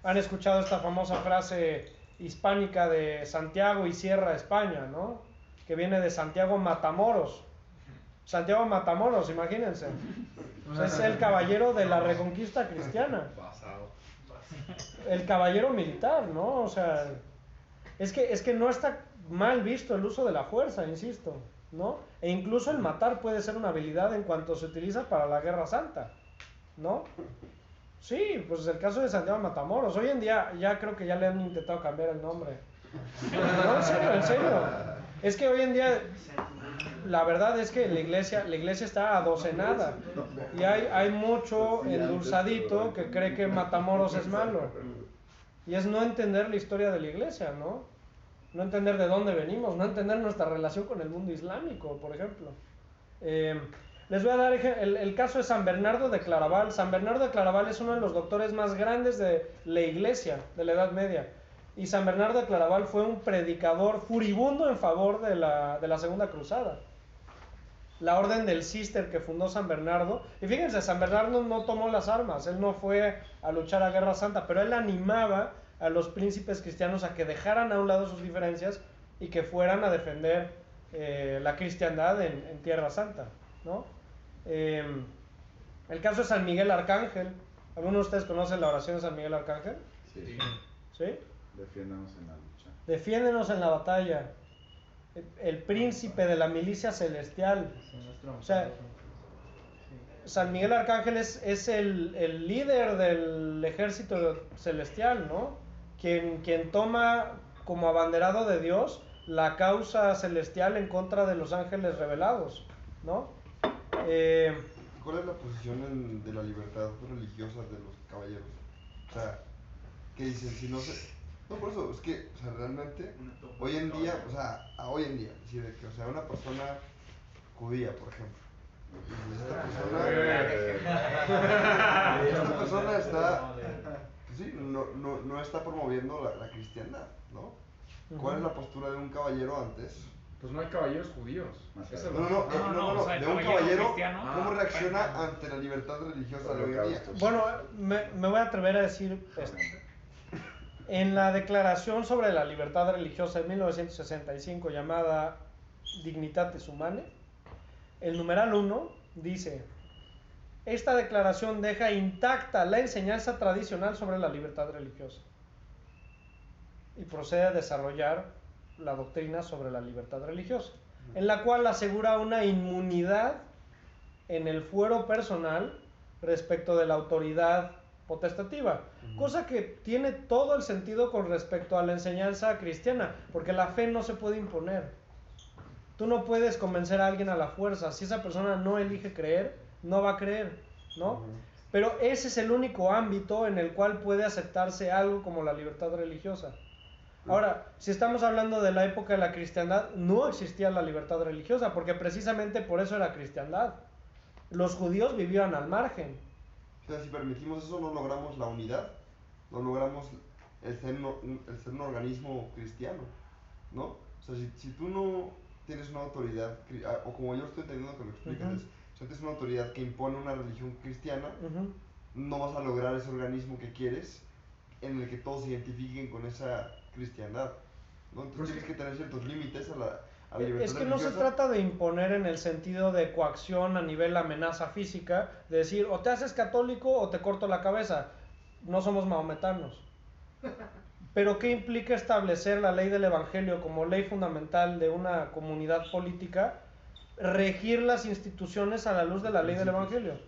Han escuchado esta famosa frase hispánica de Santiago y Sierra España, ¿no? Que viene de Santiago Matamoros. Santiago Matamoros, imagínense. Es el caballero de la reconquista cristiana. El caballero militar, ¿no? O sea, es que no está mal visto el uso de la fuerza, insisto, ¿no? E incluso el matar puede ser una habilidad en cuanto se utiliza para la Guerra Santa, ¿no? Sí, pues el caso de Santiago Matamoros. Hoy en día ya creo que ya le han intentado cambiar el nombre. No, en serio. Es que hoy en día la verdad es que la iglesia está adocenada y hay mucho endulzadito que cree que Matamoros es malo. Y es no entender la historia de la iglesia, ¿no? No entender de dónde venimos, no entender nuestra relación con el mundo islámico, por ejemplo. Les voy a dar el caso de San Bernardo de Claraval. San Bernardo de Claraval es uno de los doctores más grandes de la iglesia de la Edad Media. Y San Bernardo de Claraval fue un predicador furibundo en favor de la Segunda Cruzada. La orden del Císter que fundó San Bernardo. Y fíjense, San Bernardo no tomó las armas, él no fue a luchar a Guerra Santa, pero él animaba a los príncipes cristianos a que dejaran a un lado sus diferencias y que fueran a defender la cristiandad en Tierra Santa, ¿no? El caso de San Miguel Arcángel. ¿Alguno de ustedes conoce la oración de San Miguel Arcángel? Sí. ¿Sí? Defiéndanos en la lucha. Defiéndenos en la batalla. El príncipe de la milicia celestial. O sea, San Miguel Arcángel es el líder del ejército celestial, ¿no? Quien toma como abanderado de Dios la causa celestial en contra de los ángeles rebelados, ¿no? ¿Cuál es la posición de la libertad religiosa de los caballeros? O sea, ¿qué dicen? Si no se... No, por eso, es que, o sea, realmente, hoy en día, es decir, que, o sea, una persona judía, por ejemplo, esta persona está, sí, no está promoviendo la cristiandad, ¿no? ¿Cuál es la postura de un caballero antes? Pues no hay caballeros judíos. No, de un caballero, ¿cómo reacciona ante la libertad religiosa de hoy en día? Bueno, me voy a atrever a decir esto. En la Declaración sobre la Libertad Religiosa de 1965, llamada Dignitatis Humanae, el numeral 1 dice: esta declaración deja intacta la enseñanza tradicional sobre la libertad religiosa y procede a desarrollar la doctrina sobre la libertad religiosa, en la cual asegura una inmunidad en el fuero personal respecto de la autoridad potestativa, cosa que tiene todo el sentido con respecto a la enseñanza cristiana, porque la fe no se puede imponer. Tú no puedes convencer a alguien a la fuerza. Si esa persona no elige creer, no va a creer, ¿no? Pero ese es el único ámbito en el cual puede aceptarse algo como la libertad religiosa. Ahora, si estamos hablando de la época de la cristiandad, no existía la libertad religiosa, porque precisamente por eso era cristiandad. Los judíos vivían al margen. O sea, si permitimos eso, no logramos la unidad, no logramos el ser un organismo cristiano, ¿no? O sea, si tú no tienes una autoridad, o como yo estoy entendiendo que lo explicas, si tienes una autoridad que impone una religión cristiana, no vas a lograr ese organismo que quieres, en el que todos se identifiquen con esa cristiandad, ¿no? Entonces tienes que tener ciertos límites a la libertad es que religiosa. No se trata de imponer en el sentido de coacción a nivel amenaza física, de decir, o te haces católico o te corto la cabeza. No somos mahometanos. Pero ¿qué implica establecer la ley del evangelio como ley fundamental de una comunidad política? regir las instituciones a la luz de la ley del Evangelio.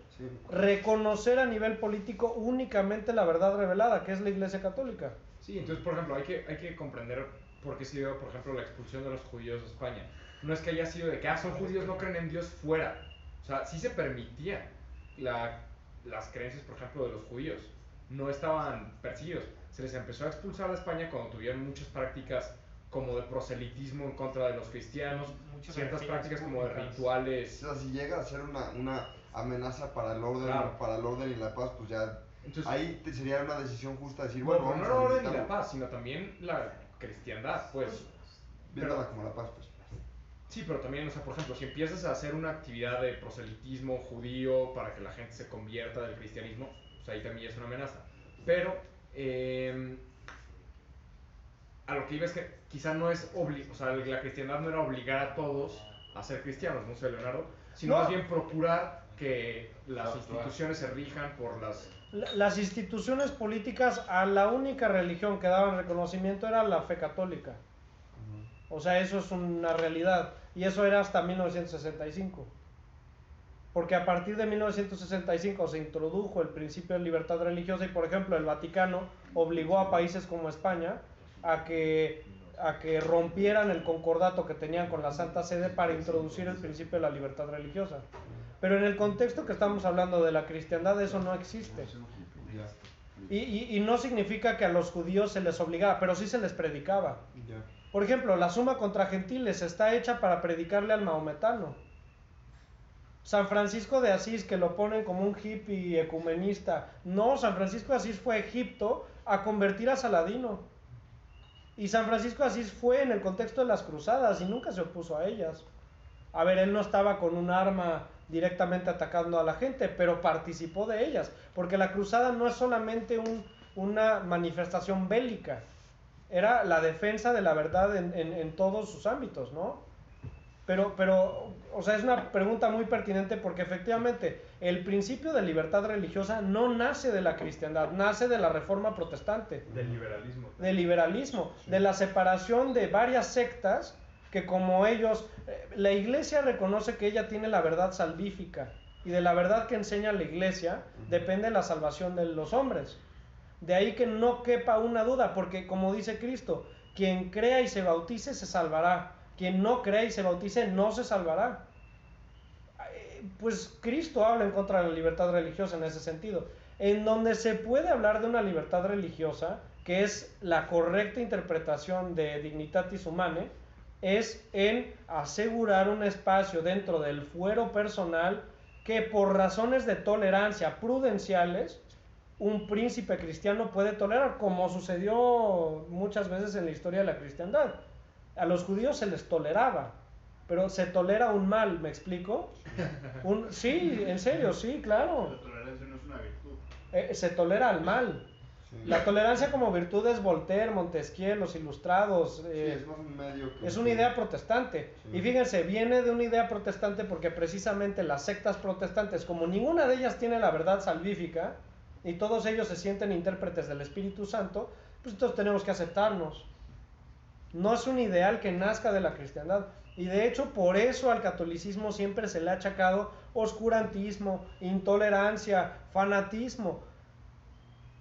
Reconocer a nivel político únicamente la verdad revelada, que es la Iglesia Católica. Sí, entonces, por ejemplo, hay que comprender por qué se dio, por ejemplo, la expulsión de los judíos de España. No es que haya sido de que, son judíos, no creen en Dios fuera. O sea, sí se permitía las creencias, por ejemplo, de los judíos. No estaban perseguidos. Se les empezó a expulsar de España cuando tuvieron muchas prácticas como de proselitismo en contra de los cristianos, ciertas prácticas como de rituales. O sea, si llega a ser una amenaza para el orden, para el orden y la paz, pues ya. Entonces, ahí sería una decisión justa decir, bueno, no el orden y la paz, sino también la cristiandad, pues. Viéndola como la paz, pues. Sí, pero también, o sea, por ejemplo, si empiezas a hacer una actividad de proselitismo judío para que la gente se convierta del cristianismo, pues ahí también es una amenaza. Pero, a lo que iba es que quizá no es o sea, la cristiandad no era obligar a todos a ser cristianos, no sé, Leonardo, sino más bien procurar que las instituciones se rijan por las instituciones políticas. A la única religión que daban reconocimiento era la fe católica. O sea, eso es una realidad. Y eso era hasta 1965. Porque a partir de 1965 se introdujo el principio de libertad religiosa y, por ejemplo, el Vaticano obligó a países como España a que rompieran el concordato que tenían con la Santa Sede para introducir el principio de la libertad religiosa. Pero en el contexto que estamos hablando de la cristiandad, eso no existe. Y no significa que a los judíos se les obligaba, pero sí se les predicaba. Por ejemplo, la Suma contra Gentiles está hecha para predicarle al maometano. San Francisco de Asís, que lo ponen como un hippie ecumenista. No, San Francisco de Asís fue a Egipto a convertir a Saladino. Y San Francisco de Asís fue en el contexto de las cruzadas y nunca se opuso a ellas. A ver, él no estaba con un arma directamente atacando a la gente, pero participó de ellas. Porque la cruzada no es solamente una manifestación bélica. Era la defensa de la verdad en todos sus ámbitos, ¿no? Pero, o sea, es una pregunta muy pertinente porque efectivamente el principio de libertad religiosa no nace de la cristiandad, nace de la Reforma Protestante. Del liberalismo. Del liberalismo, sí. De la separación de varias sectas que como ellos, la Iglesia reconoce que ella tiene la verdad salvífica y de la verdad que enseña la Iglesia depende la salvación de los hombres. De ahí que no quepa una duda, porque como dice Cristo, quien crea y se bautice se salvará, quien no crea y se bautice no se salvará. Pues Cristo habla en contra de la libertad religiosa en ese sentido. En donde se puede hablar de una libertad religiosa, que es la correcta interpretación de Dignitatis Humanae, es en asegurar un espacio dentro del fuero personal que por razones de tolerancia prudenciales un príncipe cristiano puede tolerar, como sucedió muchas veces en la historia de la cristiandad. A los judíos se les toleraba, pero se tolera un mal, ¿me explico? Sí, en serio, sí, claro. La tolerancia no es una virtud. Se tolera al mal. Sí. La tolerancia como virtud es Voltaire, Montesquieu, los ilustrados. Es más un medio que es una idea protestante. Sí. Y fíjense, viene de una idea protestante porque precisamente las sectas protestantes, como ninguna de ellas tiene la verdad salvífica, y todos ellos se sienten intérpretes del Espíritu Santo, pues entonces tenemos que aceptarnos. No es un ideal que nazca de la cristiandad. Y de hecho, por eso al catolicismo siempre se le ha achacado oscurantismo, intolerancia, fanatismo.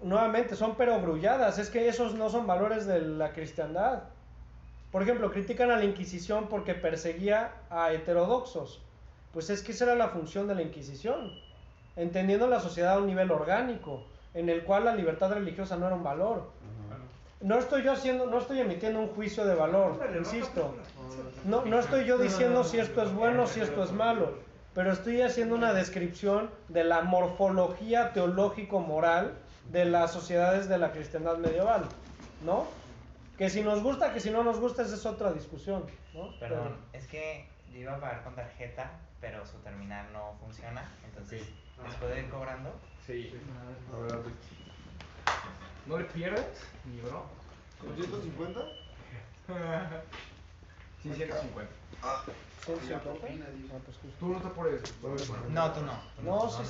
Nuevamente, son perogrulladas. Es que esos no son valores de la cristiandad. Por ejemplo, critican a la Inquisición porque perseguía a heterodoxos. Pues es que esa era la función de la Inquisición. Entendiendo la sociedad a un nivel orgánico, en el cual la libertad religiosa no era un valor. No estoy emitiendo un juicio de valor, insisto. No estoy yo diciendo si esto es bueno, si esto es malo, pero estoy haciendo una descripción de la morfología teológico-moral de las sociedades de la cristiandad medieval, ¿no? Que si nos gusta, que si no nos gusta, esa es otra discusión, ¿no? Perdón, es que yo iba a pagar con tarjeta, pero su terminal no funciona, entonces... ¿Les puedo ir cobrando? Sí. A ver, ¿no le pierdes, ni bro? ¿Con 150? Sí, 150. Tú no te puedes. No, tú no. No, sí,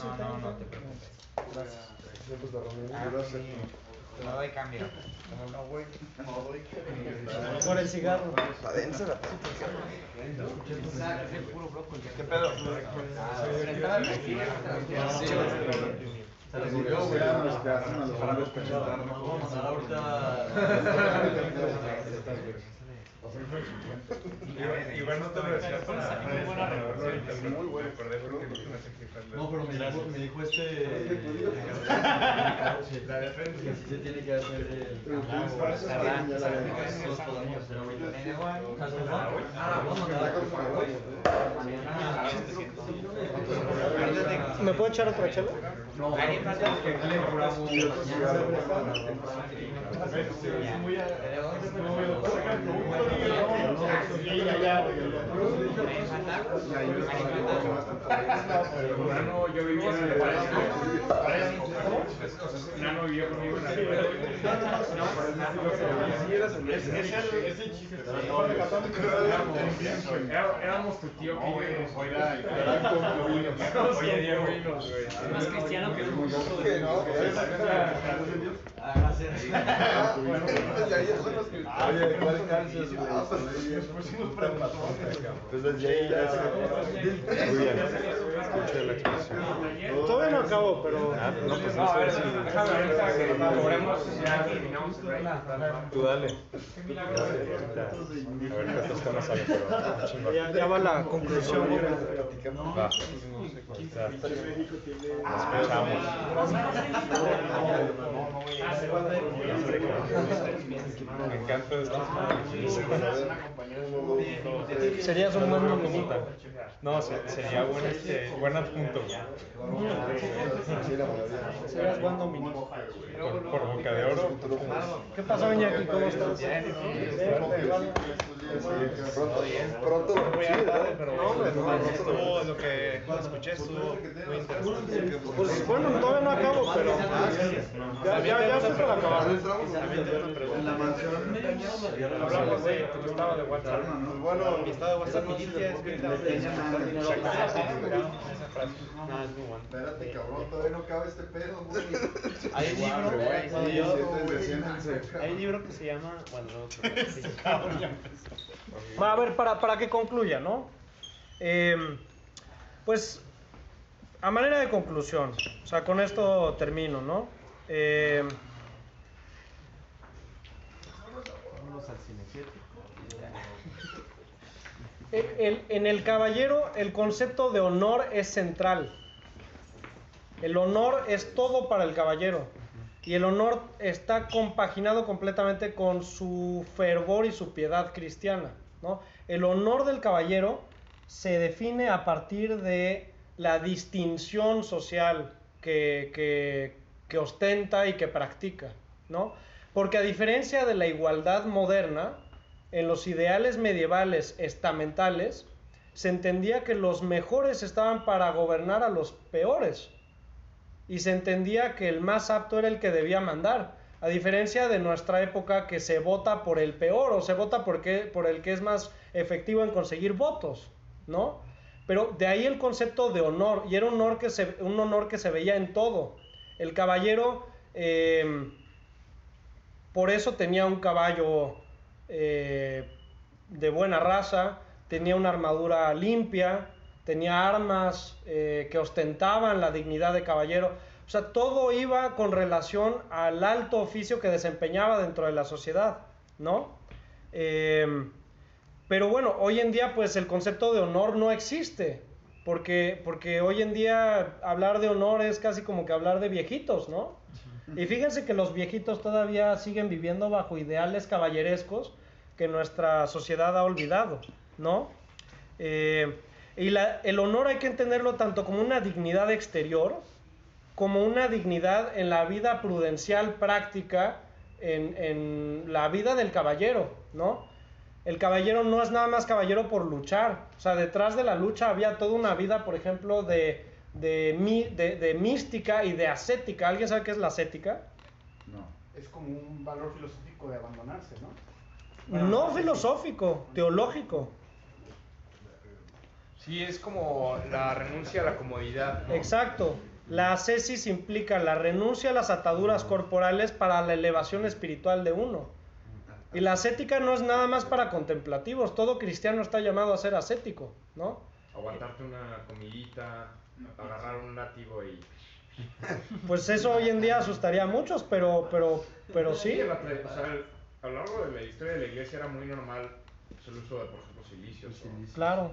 no te preocupes. Gracias. Gracias. No doy cambio. No, güey. Por el cigarro. Está densa la plática. ¿Qué pedo? Igual no te lo decía para muy bueno. No, pero me dijo la defensa se tiene que hacer el ¿Me puedo echar otra chela? No, ¿Alguien más? Nano, yo vivía en el Nano vivía conmigo en la éramos tu tío que oye, Diego, es más cristiano que el mundo. Oye, ¿cuál calzas, güey? Pues desde ahí ya muy bien. Escuché la expresión. Todavía no acabo, pero... No, pues no sé si... déjame ahorita que cobremos ya terminamos el break. Tú dale. A ver cuántos temas salen, pero chingón. Ya va la conclusión. Va. Escuchamos. Me encanta esto. Serías un buen dominito. No, sería buen adjunto. Serías buen dominito. Por boca de oro. ¿Qué pasó, Iñaki? ¿Cómo estás? Pronto. Estuvo lo que escuché, estuvo muy interesante. Pues bueno, todavía no acabo, pero ya estoy para acabar. También tengo una pregunta. Hablamos de tu estado de WhatsApp. Bueno, Mi estado de WhatsApp, mi limpia es que espérate, cabrón, todavía no acaba este pedo, güey. hay un libro, Siéntense. hay un libro que se llama, bueno, Va, a ver, para que concluya, ¿no? Pues, a manera de conclusión, o sea, con esto termino, ¿no? En el caballero, el concepto de honor es central. El honor es todo para el caballero. Y el honor está compaginado completamente con su fervor y su piedad cristiana, ¿no? El honor del caballero se define a partir de la distinción social que ostenta y que practica, ¿no? Porque a diferencia de la igualdad moderna, en los ideales medievales estamentales se entendía que los mejores estaban para gobernar a los peores. Y se entendía que el más apto era el que debía mandar, a diferencia de nuestra época que se vota por el peor o se vota por el que es más efectivo en conseguir votos, ¿no? Pero de ahí el concepto de honor, y era un honor que se veía en todo. El caballero, por eso tenía un caballo de buena raza, tenía una armadura limpia, tenía armas que ostentaban la dignidad de caballero. O sea, todo iba con relación al alto oficio que desempeñaba dentro de la sociedad, ¿no? Pero bueno, hoy en día pues el concepto de honor no existe, porque hoy en día hablar de honor es casi como que hablar de viejitos, ¿no? Y fíjense que los viejitos todavía siguen viviendo bajo ideales caballerescos que nuestra sociedad ha olvidado, ¿no? El honor hay que entenderlo tanto como una dignidad exterior, como una dignidad en la vida prudencial práctica, en la vida del caballero, ¿no? El caballero no es nada más caballero por luchar, o sea, detrás de la lucha había toda una vida, por ejemplo, de mística y de ascética. ¿Alguien sabe qué es la ascética? No. Es como un valor filosófico de abandonarse, ¿no? No filosófico, teológico. Sí, es como la renuncia a la comodidad, ¿no? Exacto. La ascesis implica la renuncia a las ataduras corporales para la elevación espiritual de uno. Y la ascética no es nada más para contemplativos. Todo cristiano está llamado a ser ascético, ¿no? Aguantarte una comidita, agarrar un látigo y... Pues eso hoy en día asustaría a muchos, pero sí. O sea, a lo largo de la historia de la iglesia era muy normal el uso de, por ejemplo, silicios. Claro.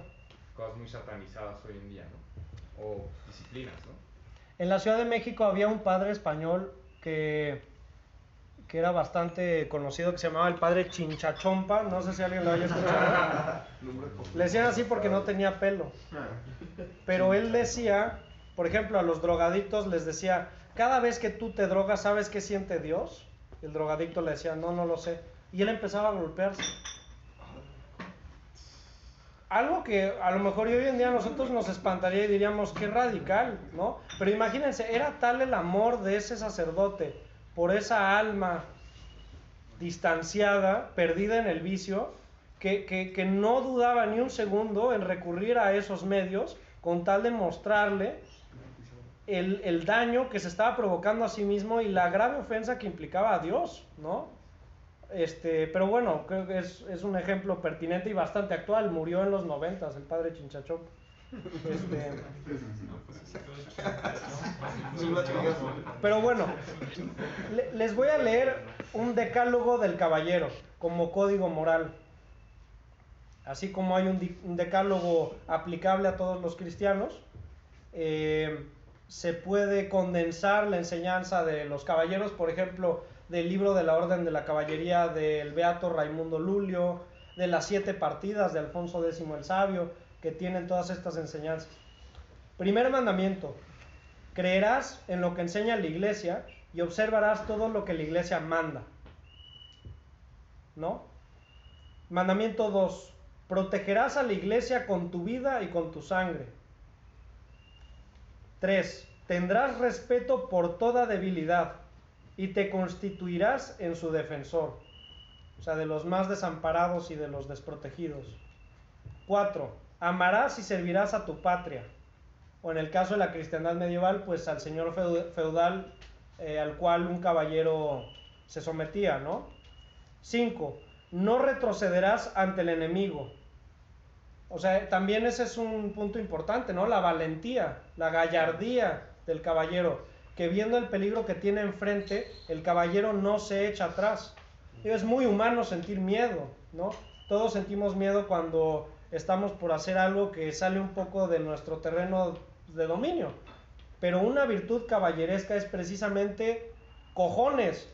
Cosas muy satanizadas hoy en día, ¿no? O disciplinas, ¿no? En la Ciudad de México había un padre español que era bastante conocido, que se llamaba el padre Chinchachompa. No sé si alguien lo haya escuchado. Le decían así porque no tenía pelo. Pero él decía, por ejemplo, a los drogadictos les decía, cada vez que tú te drogas, ¿sabes qué siente Dios? El drogadicto le decía, no lo sé. Y él empezaba a golpearse. Algo que a lo mejor hoy en día a nosotros nos espantaría y diríamos, qué radical, ¿no? Pero imagínense, era tal el amor de ese sacerdote por esa alma distanciada, perdida en el vicio, que no dudaba ni un segundo en recurrir a esos medios con tal de mostrarle el daño que se estaba provocando a sí mismo y la grave ofensa que implicaba a Dios, ¿no? Pero bueno, creo que es un ejemplo pertinente y bastante actual. Murió en los 90s el padre Chinchachón. Pero bueno, les voy a leer un decálogo del caballero como código moral. Así como hay un decálogo aplicable a todos los cristianos, se puede condensar la enseñanza de los caballeros, por ejemplo, del libro de la Orden de la Caballería del Beato Raimundo Lulio, de las 7 partidas de Alfonso X el Sabio, que tienen todas estas enseñanzas. Primer mandamiento: creerás en lo que enseña la Iglesia y observarás todo lo que la Iglesia manda, ¿no? Mandamiento 2: protegerás a la Iglesia con tu vida y con tu sangre. 3: tendrás respeto por toda debilidad y te constituirás en su defensor, o sea, de los más desamparados y de los desprotegidos. 4: amarás y servirás a tu patria, o en el caso de la cristiandad medieval, pues al señor feudal al cual un caballero se sometía, ¿no? 5: no retrocederás ante el enemigo. O sea, también ese es un punto importante, ¿no? La valentía, la gallardía del caballero, que viendo el peligro que tiene enfrente, el caballero no se echa atrás. Es muy humano sentir miedo, ¿no? Todos sentimos miedo cuando estamos por hacer algo que sale un poco de nuestro terreno de dominio. Pero una virtud caballeresca es precisamente cojones,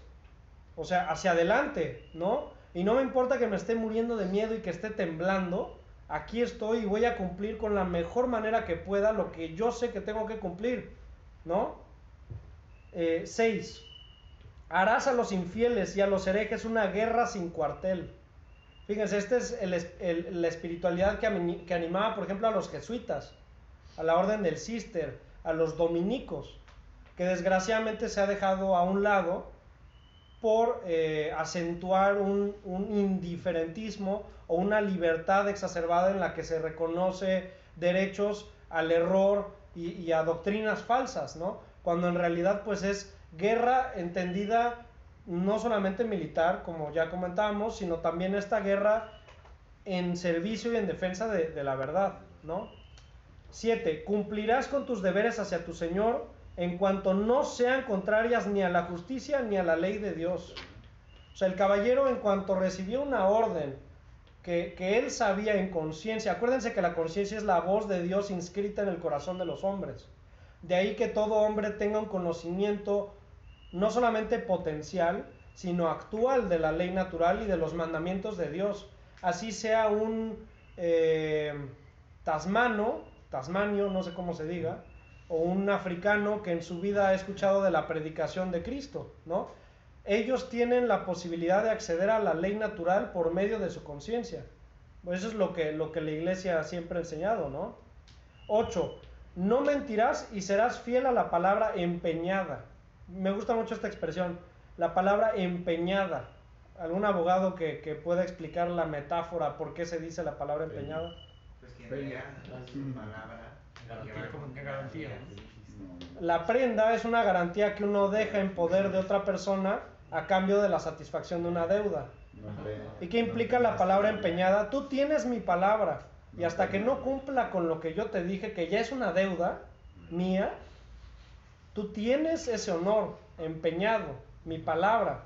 o sea, hacia adelante, ¿no? Y no me importa que me esté muriendo de miedo y que esté temblando, aquí estoy y voy a cumplir con la mejor manera que pueda lo que yo sé que tengo que cumplir, ¿no? 6: harás a los infieles y a los herejes una guerra sin cuartel. Fíjense, esta es la espiritualidad que animaba, por ejemplo, a los jesuitas, a la orden del Cister, a los dominicos, que desgraciadamente se ha dejado a un lado por acentuar un indiferentismo o una libertad exacerbada en la que se reconoce derechos al error y a doctrinas falsas, ¿no? Cuando en realidad pues es guerra entendida no solamente militar, como ya comentábamos, sino también esta guerra en servicio y en defensa de la verdad, ¿no? 7: cumplirás con tus deberes hacia tu Señor en cuanto no sean contrarias ni a la justicia ni a la ley de Dios. O sea, el caballero, en cuanto recibió una orden que él sabía en conciencia, acuérdense que la conciencia es la voz de Dios inscrita en el corazón de los hombres. De ahí que todo hombre tenga un conocimiento no solamente potencial, sino actual de la ley natural y de los mandamientos de Dios. Así sea un tasmanio, no sé cómo se diga, o un africano que en su vida ha escuchado de la predicación de Cristo, ¿no? Ellos tienen la posibilidad de acceder a la ley natural por medio de su conciencia. Eso es lo que la Iglesia siempre ha enseñado, ¿no? 8: no mentirás y serás fiel a la palabra empeñada. Me gusta mucho esta expresión, la palabra empeñada. ¿Algún abogado que pueda explicar la metáfora por qué se dice la palabra empeñada? Pues que entrega su palabra. Como que garantía. La prenda es una garantía que uno deja en poder de otra persona a cambio de la satisfacción de una deuda. ¿Y qué implica la palabra empeñada? Tú tienes mi palabra y hasta que no cumpla con lo que yo te dije, que ya es una deuda mía, tú tienes ese honor empeñado, mi palabra.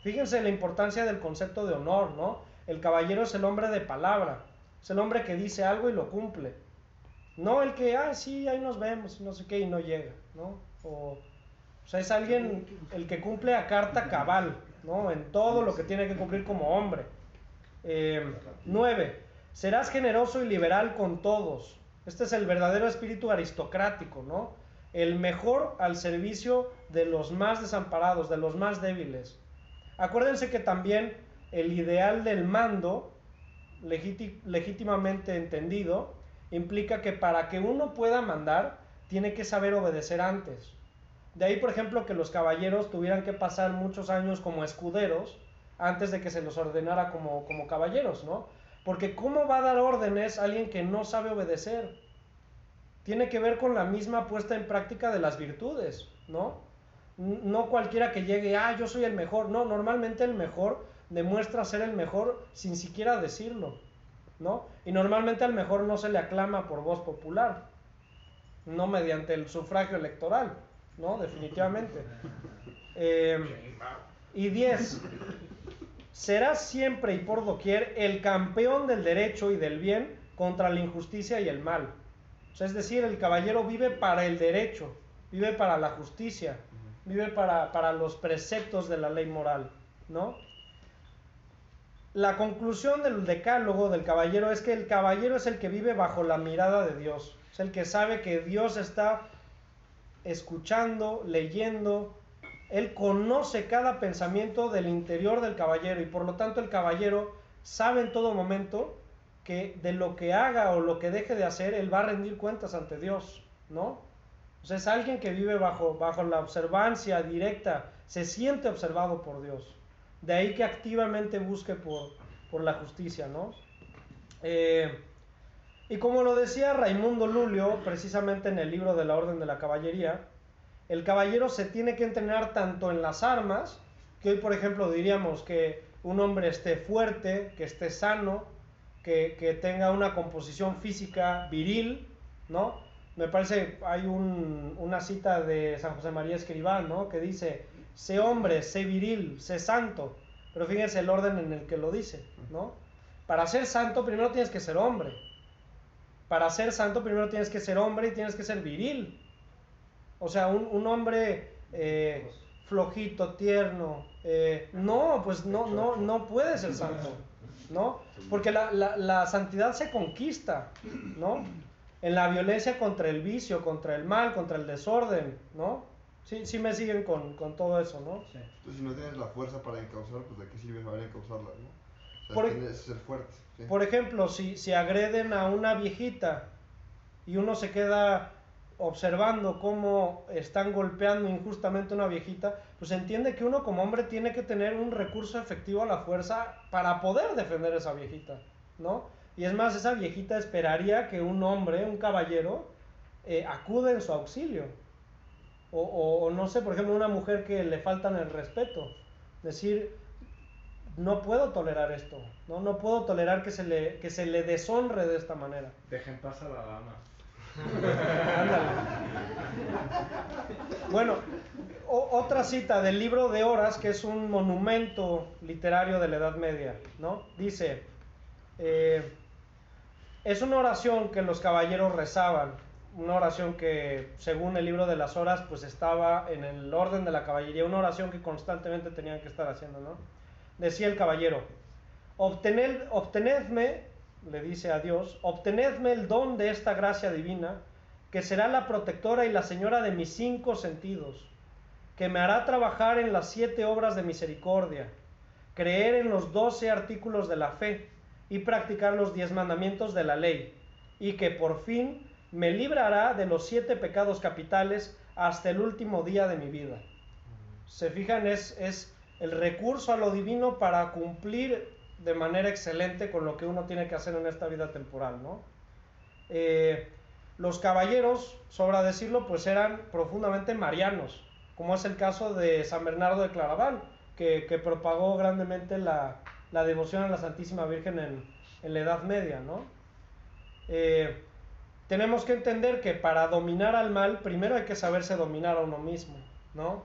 Fíjense la importancia del concepto de honor, ¿no? El caballero es el hombre de palabra, es el hombre que dice algo y lo cumple. No el que, sí, ahí nos vemos, no sé qué, y no llega, ¿no? O sea, es alguien, el que cumple a carta cabal, ¿no? En todo lo que tiene que cumplir como hombre. 9. Serás generoso y liberal con todos. Este es el verdadero espíritu aristocrático, ¿no? El mejor al servicio de los más desamparados, de los más débiles. Acuérdense que también el ideal del mando, legítimamente entendido, implica que para que uno pueda mandar, tiene que saber obedecer antes. De ahí, por ejemplo, que los caballeros tuvieran que pasar muchos años como escuderos antes de que se los ordenara como caballeros, ¿no? Porque ¿cómo va a dar órdenes a alguien que no sabe obedecer? Tiene que ver con la misma puesta en práctica de las virtudes, ¿no? No cualquiera que llegue, yo soy el mejor. No, normalmente el mejor demuestra ser el mejor sin siquiera decirlo, ¿no? Y normalmente al mejor no se le aclama por voz popular, no mediante el sufragio electoral, ¿no? Definitivamente. Y 10. Serás siempre y por doquier el campeón del derecho y del bien contra la injusticia y el mal. O sea, es decir, el caballero vive para el derecho, vive para la justicia, vive para los preceptos de la ley moral, ¿no? La conclusión del decálogo del caballero es que el caballero es el que vive bajo la mirada de Dios. Es el que sabe que Dios está escuchando, leyendo. Él conoce cada pensamiento del interior del caballero y por lo tanto el caballero sabe en todo momento que de lo que haga o lo que deje de hacer, él va a rendir cuentas ante Dios, ¿no? O sea, es alguien que vive bajo la observancia directa, se siente observado por Dios. De ahí que activamente busque por la justicia, ¿no? Y como lo decía Raimundo Lulio, precisamente en el libro de la Orden de la Caballería, el caballero se tiene que entrenar tanto en las armas, que hoy por ejemplo diríamos que un hombre esté fuerte, que esté sano, que tenga una composición física viril, ¿no? Me parece, hay una cita de San José María Escrivá, ¿no? Que dice, sé hombre, sé viril, sé santo. Pero fíjense el orden en el que lo dice, ¿no? Para ser santo primero tienes que ser hombre. Para ser santo primero tienes que ser hombre y tienes que ser viril. O sea, un hombre flojito, tierno, no puede ser santo, ¿no? Porque la santidad se conquista, ¿no? En la violencia contra el vicio, contra el mal, contra el desorden, ¿no? Sí me siguen con todo eso, ¿no? Sí. Entonces, si no tienes la fuerza para encauzar, pues ¿de qué sirve saber encauzarla, no? O sea, tienes que ser fuerte. ¿Sí? Por ejemplo, si agreden a una viejita y uno se queda observando cómo están golpeando injustamente a una viejita, pues entiende que uno como hombre tiene que tener un recurso efectivo a la fuerza para poder defender a esa viejita, ¿no? Y es más, esa viejita esperaría que un hombre, un caballero, acude en su auxilio. O no sé, por ejemplo, una mujer que le faltan el respeto. Decir, no puedo tolerar esto, no puedo tolerar que se le deshonre de esta manera. Deja en paz a la dama. Ándale. Bueno, otra cita del libro de Horas, que es un monumento literario de la Edad Media, ¿no? Dice, es una oración que los caballeros rezaban, una oración que según el libro de las Horas pues estaba en el orden de la caballería, una oración que constantemente tenían que estar haciendo, ¿no? Decía el caballero, obtenedme, le dice a Dios, obtenedme el don de esta gracia divina, que será la protectora y la señora de mis 5 sentidos, que me hará trabajar en las 7 obras de misericordia, creer en los 12 artículos de la fe y practicar los 10 mandamientos de la ley, y que por fin me librará de los 7 pecados capitales hasta el último día de mi vida. Se fijan, es el recurso a lo divino para cumplir de manera excelente con lo que uno tiene que hacer en esta vida temporal, ¿no? Los caballeros, sobra decirlo, pues eran profundamente marianos, como es el caso de San Bernardo de Claraval, que propagó grandemente la devoción a la Santísima Virgen en la Edad Media, ¿no? Tenemos que entender que para dominar al mal, primero hay que saberse dominar a uno mismo, ¿no?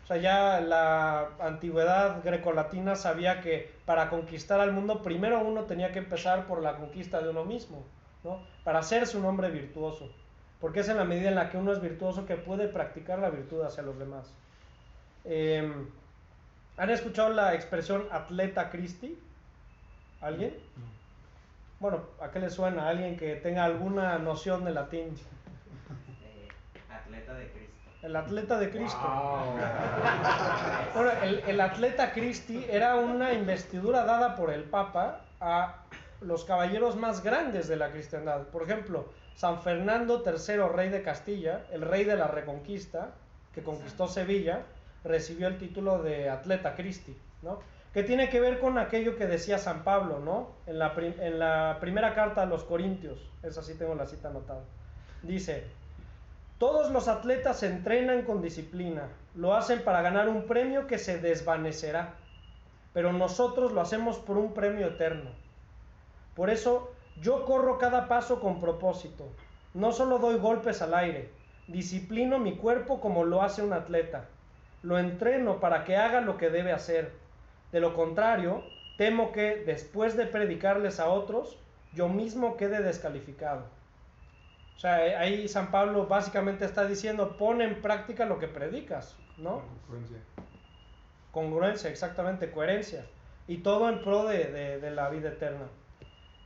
O sea, ya la antigüedad grecolatina sabía que para conquistar al mundo, primero uno tenía que empezar por la conquista de uno mismo, ¿no? Para hacerse un hombre virtuoso, porque es en la medida en la que uno es virtuoso que puede practicar la virtud hacia los demás. ¿Han escuchado la expresión atleta Christi? ¿Alguien? Bueno, ¿a qué le suena? ¿Alguien que tenga alguna noción de latín? Atleta de Cristo. El atleta de Cristo. Wow. Bueno, el atleta Christi era una investidura dada por el Papa a los caballeros más grandes de la cristiandad. Por ejemplo, San Fernando III, rey de Castilla, el rey de la Reconquista, que conquistó Sevilla, recibió el título de atleta Christi, ¿no? Que tiene que ver con aquello que decía San Pablo, ¿no? En la primera carta a los Corintios, esa sí tengo la cita anotada. Dice: todos los atletas se entrenan con disciplina, lo hacen para ganar un premio que se desvanecerá, pero nosotros lo hacemos por un premio eterno. Por eso yo corro cada paso con propósito, no solo doy golpes al aire, disciplino mi cuerpo como lo hace un atleta, lo entreno para que haga lo que debe hacer. De lo contrario, temo que después de predicarles a otros, yo mismo quede descalificado. O sea, ahí San Pablo básicamente está diciendo, pon en práctica lo que predicas, ¿no? Congruencia. Congruencia, exactamente, coherencia. Y todo en pro de la vida eterna.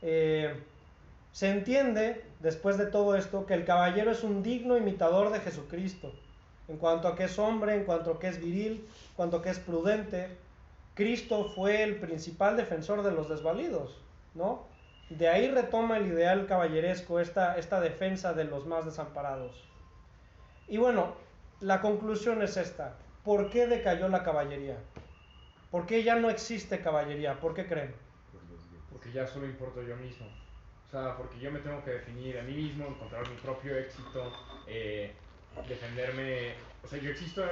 Se entiende, después de todo esto, que el caballero es un digno imitador de Jesucristo. En cuanto a que es hombre, en cuanto a que es viril, en cuanto a que es prudente. Cristo fue el principal defensor de los desvalidos, ¿no? De ahí retoma el ideal caballeresco, esta defensa de los más desamparados. Y bueno, la conclusión es esta. ¿Por qué decayó la caballería? ¿Por qué ya no existe caballería? ¿Por qué creen? Porque ya solo importo yo mismo. O sea, porque yo me tengo que definir a mí mismo, encontrar mi propio éxito, defenderme. O sea, yo existo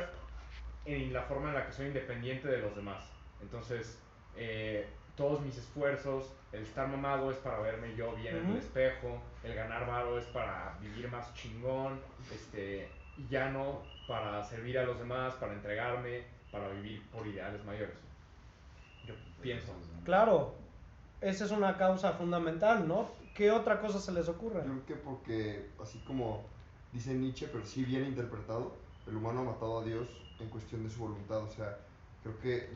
en la forma en la que soy independiente de los demás. Entonces, todos mis esfuerzos, el estar mamado es para verme yo bien en el espejo, el ganar varo es para vivir más chingón, y ya no para servir a los demás, para entregarme, para vivir por ideales mayores. Yo pienso. Claro, esa es una causa fundamental, ¿no? ¿Qué otra cosa se les ocurre? Yo creo que porque, así como dice Nietzsche, pero sí bien interpretado, el humano ha matado a Dios en cuestión de su voluntad. O sea, creo que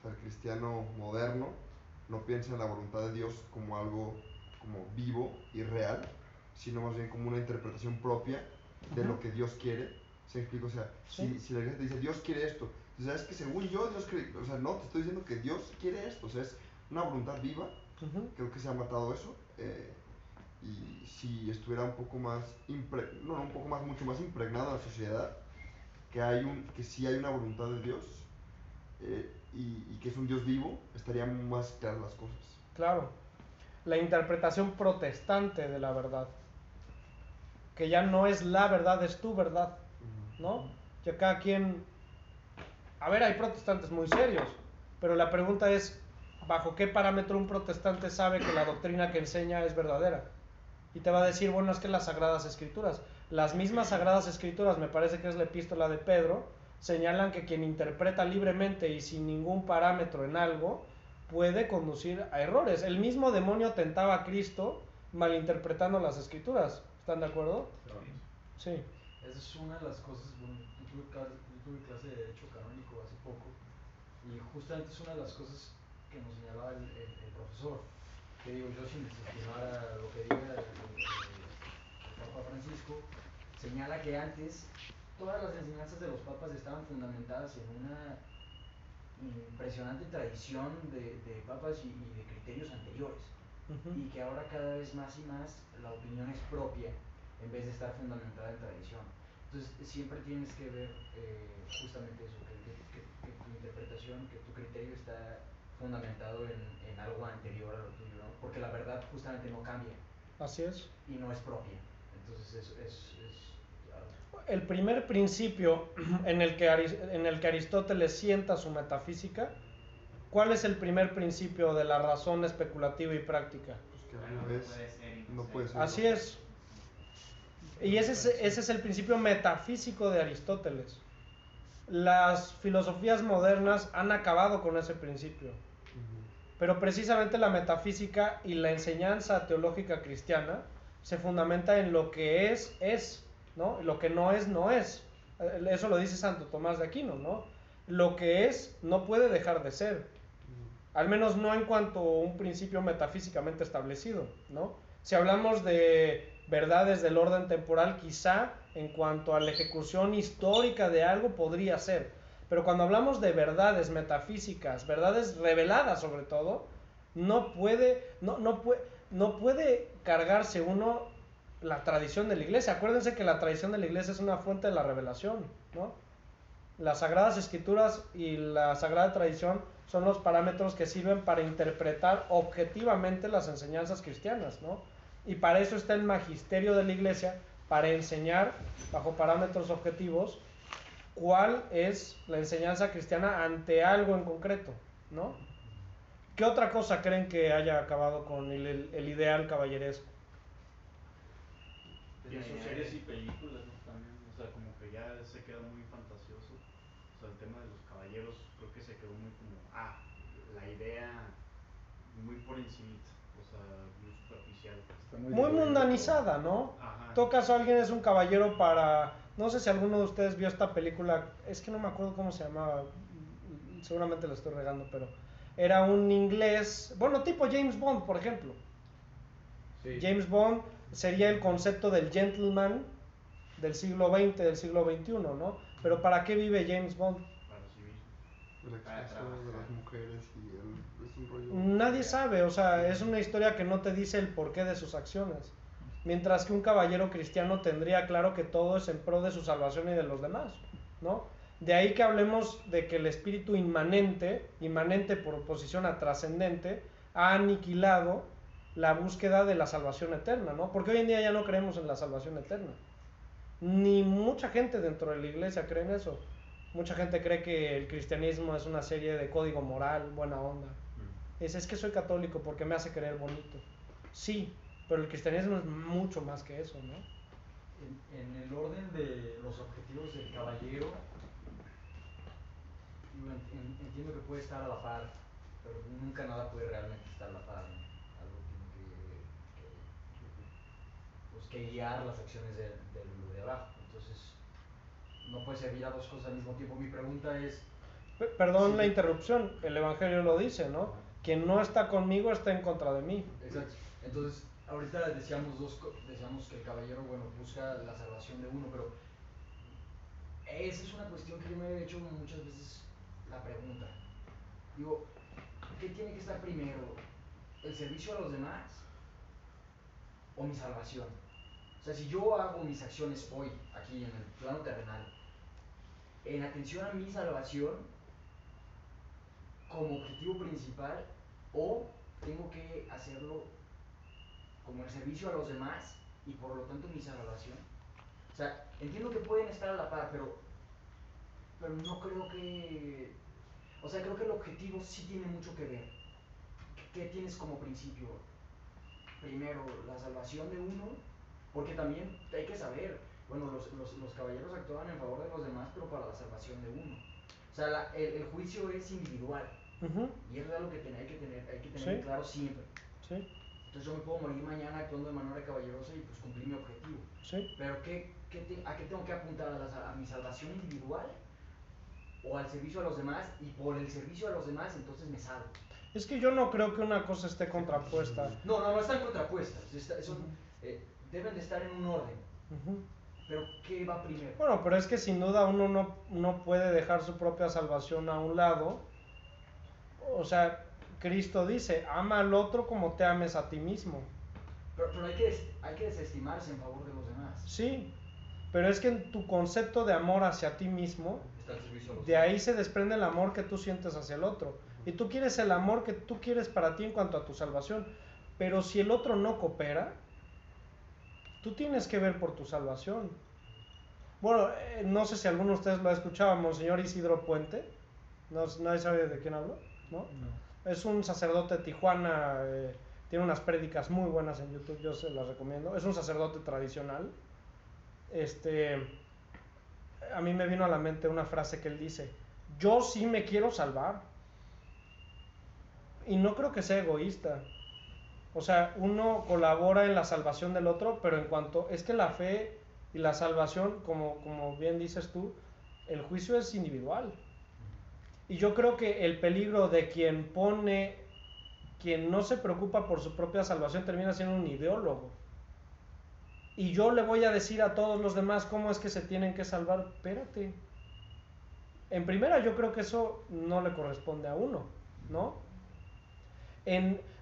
el cristiano moderno no piensa en la voluntad de Dios como algo como vivo y real, sino más bien como una interpretación propia de lo que Dios quiere. ¿Se explica? O sea, ¿sí? si la iglesia te dice Dios quiere esto, entonces es que según yo Dios quiere, o sea, no, te estoy diciendo que Dios quiere esto, o sea, es una voluntad viva. Creo que se ha matado eso. Y si estuviera un poco más mucho más impregnada la sociedad, que sí hay una voluntad de Dios, y que es un Dios vivo, estarían más claras las cosas. Claro, la interpretación protestante de la verdad, que ya no es la verdad, es tu verdad, ¿no? Que cada quien, a ver, hay protestantes muy serios, pero la pregunta es, ¿bajo qué parámetro un protestante sabe que la doctrina que enseña es verdadera? Y te va a decir, bueno, es que las Sagradas Escrituras, las mismas Sagradas Escrituras, me parece que es la epístola de Pedro, señalan que quien interpreta libremente y sin ningún parámetro en algo, puede conducir a errores. El mismo demonio tentaba a Cristo malinterpretando las Escrituras. ¿Están de acuerdo? Sí. Esa es una de las cosas, bueno, yo tuve clase de Derecho Canónico hace poco, y justamente es una de las cosas que nos señalaba el profesor, que digo, yo sin desestimar a lo que diga el Papa Francisco, señala que antes todas las enseñanzas de los papas estaban fundamentadas en una impresionante tradición de papas y de criterios anteriores, y que ahora cada vez más y más la opinión es propia en vez de estar fundamentada en tradición. Entonces siempre tienes que ver justamente eso, que tu interpretación, que tu criterio está fundamentado en algo anterior a lo tuyo, ¿no? Porque la verdad justamente no cambia. Así es. Y no es propia. Entonces el primer principio en el que Aristóteles sienta su metafísica, ¿cuál es el primer principio de la razón especulativa y práctica? Pues que no puede ser. Así es. Y ese es el principio metafísico de Aristóteles. Las filosofías modernas han acabado con ese principio. Pero precisamente la metafísica y la enseñanza teológica cristiana se fundamenta en lo que es, ¿no? Lo que no es, no es. Eso lo dice Santo Tomás de Aquino, ¿no? Lo que es no puede dejar de ser. Al menos no en cuanto a un principio metafísicamente establecido, ¿no? Si hablamos de verdades del orden temporal, quizá en cuanto a la ejecución histórica de algo podría ser. Pero cuando hablamos de verdades metafísicas, verdades reveladas sobre todo, no puede cargarse uno la tradición de la iglesia. Acuérdense que la tradición de la iglesia es una fuente de la revelación, ¿no? Las Sagradas Escrituras y la Sagrada Tradición son los parámetros que sirven para interpretar objetivamente las enseñanzas cristianas, ¿no? Y para eso está el magisterio de la iglesia, para enseñar bajo parámetros objetivos cuál es la enseñanza cristiana ante algo en concreto, ¿no? ¿Qué otra cosa creen que haya acabado con el ideal caballeresco? Pienso series y películas, ¿no? También, o sea, como que ya se queda muy fantasioso. O sea, el tema de los caballeros creo que se quedó muy como, la idea muy por encimita, o sea, muy superficial. Muy mundanizada, ¿no? Ajá. En todo caso, alguien es un caballero para... No sé si alguno de ustedes vio esta película, es que no me acuerdo cómo se llamaba, seguramente la estoy regando, pero era un inglés, bueno, tipo James Bond, por ejemplo. Sí. James Bond sería el concepto del gentleman del siglo XX, del siglo XXI, ¿no? Pero ¿para qué vive James Bond? Para sí mismo. El exceso de las mujeres y es un rollo... Nadie sabe, o sea, es una historia que no te dice el porqué de sus acciones. Mientras que un caballero cristiano tendría claro que todo es en pro de su salvación y de los demás, ¿no? De ahí que hablemos de que el espíritu inmanente por oposición a trascendente, ha aniquilado la búsqueda de la salvación eterna, ¿no? Porque hoy en día ya no creemos en la salvación eterna. Ni mucha gente dentro de la iglesia cree en eso. Mucha gente cree que el cristianismo es una serie de código moral, buena onda. Es que soy católico porque me hace creer bonito. Sí, pero el cristianismo es mucho más que eso, ¿no? En el orden de los objetivos del caballero, entiendo que puede estar a la par, pero nunca nada puede realmente estar a la par, ¿no? Algo tiene que guiar las acciones de abajo. Entonces, no puede servir a dos cosas al mismo tiempo. Mi pregunta es... Perdón la interrupción, el Evangelio lo dice, ¿no? Quien no está conmigo está en contra de mí. Exacto. Entonces, ahorita decíamos que el caballero, bueno, busca la salvación de uno, pero esa es una cuestión que yo me he hecho muchas veces la pregunta. Digo, ¿qué tiene que estar primero? ¿El servicio a los demás o mi salvación? O sea, si yo hago mis acciones hoy, aquí en el plano terrenal, en atención a mi salvación como objetivo principal, o tengo que hacerlo como el servicio a los demás y por lo tanto mi salvación. O sea, entiendo que pueden estar a la par, pero no creo que... O sea, creo que el objetivo sí tiene mucho que ver. ¿Qué tienes como principio? Primero, la salvación de uno, porque también hay que saber, bueno, los caballeros actuaban en favor de los demás, pero para la salvación de uno. O sea, el juicio es individual. Y es algo que hay que tener claro siempre. Sí. Entonces yo me puedo morir mañana actuando de manera caballerosa y pues cumplir mi objetivo. Sí. Pero ¿a qué tengo que apuntar? ¿A mi salvación individual? ¿O al servicio a los demás? Y por el servicio a los demás entonces me salvo. Es que yo no creo que una cosa esté contrapuesta. No están contrapuestas. Deben de estar en un orden. Pero ¿qué va primero? Bueno, pero es que sin duda uno no puede dejar su propia salvación a un lado. O sea, Cristo dice, ama al otro como te ames a ti mismo. Pero hay que desestimarse en favor de los demás. Sí, pero es que en tu concepto de amor hacia ti mismo, de ahí se desprende el amor que tú sientes hacia el otro. Y tú quieres el amor que tú quieres para ti en cuanto a tu salvación. Pero si el otro no coopera, Tú tienes que ver por tu salvación. Bueno, no sé si alguno de ustedes lo ha escuchado, Monseñor Isidro Puente. ¿Nadie sabe de quién hablo? ¿No? Es un sacerdote de Tijuana, tiene unas prédicas muy buenas en YouTube, yo se las recomiendo. Es un sacerdote tradicional. A mí me vino a la mente una frase que él dice: yo sí me quiero salvar. Y no creo que sea egoísta. O sea, uno colabora en la salvación del otro, pero en cuanto... Es que la fe y la salvación, como bien dices tú, el juicio es individual. Y yo creo que el peligro de quien no se preocupa por su propia salvación termina siendo un ideólogo. Y yo le voy a decir a todos los demás cómo es que se tienen que salvar. Espérate. En primera, yo creo que eso no le corresponde a uno, ¿no?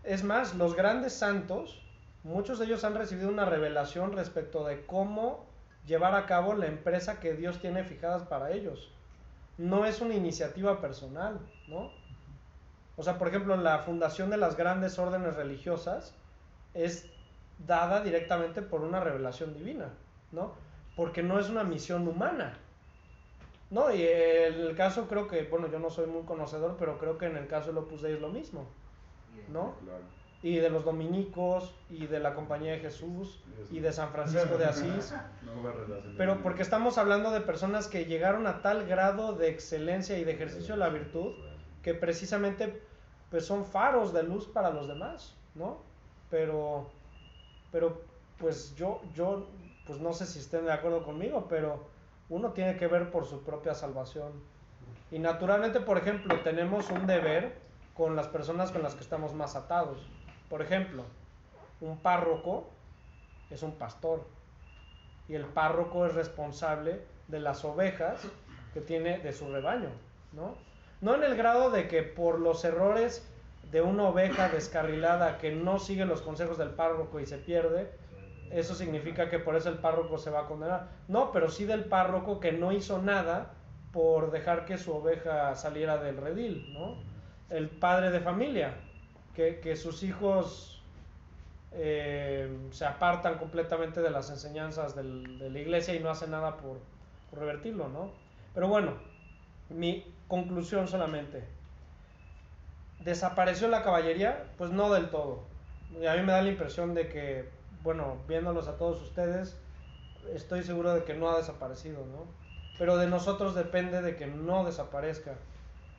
Es más, los grandes santos, muchos de ellos han recibido una revelación respecto de cómo llevar a cabo la empresa que Dios tiene fijadas para ellos. No es una iniciativa personal, ¿no? O sea, por ejemplo, la fundación de las grandes órdenes religiosas es dada directamente por una revelación divina, ¿no? Porque no es una misión humana, ¿no? Y en el caso creo que, bueno, yo no soy muy conocedor, pero creo que en el caso del Opus Dei es lo mismo, ¿no? Claro. Y de los dominicos, y de la Compañía de Jesús, y de San Francisco de Asís. Pero porque estamos hablando de personas que llegaron a tal grado de excelencia y de ejercicio de la virtud, que precisamente pues son faros de luz para los demás, ¿no? Pero pues yo pues no sé si estén de acuerdo conmigo, pero uno tiene que ver por su propia salvación. Y naturalmente, por ejemplo, tenemos un deber con las personas con las que estamos más atados. Por ejemplo, un párroco es un pastor, y el párroco es responsable de las ovejas que tiene de su rebaño, ¿no? No en el grado de que por los errores de una oveja descarrilada que no sigue los consejos del párroco y se pierde, eso significa que por eso el párroco se va a condenar. No, pero sí del párroco que no hizo nada por dejar que su oveja saliera del redil, ¿no? El padre de familia, que sus hijos se apartan completamente de las enseñanzas de la iglesia y no hacen nada por revertirlo, ¿no? Pero bueno, mi conclusión solamente: ¿desapareció la caballería? Pues no del todo. Y a mí me da la impresión de que, bueno, viéndolos a todos ustedes, estoy seguro de que no ha desaparecido, ¿no? Pero de nosotros depende de que no desaparezca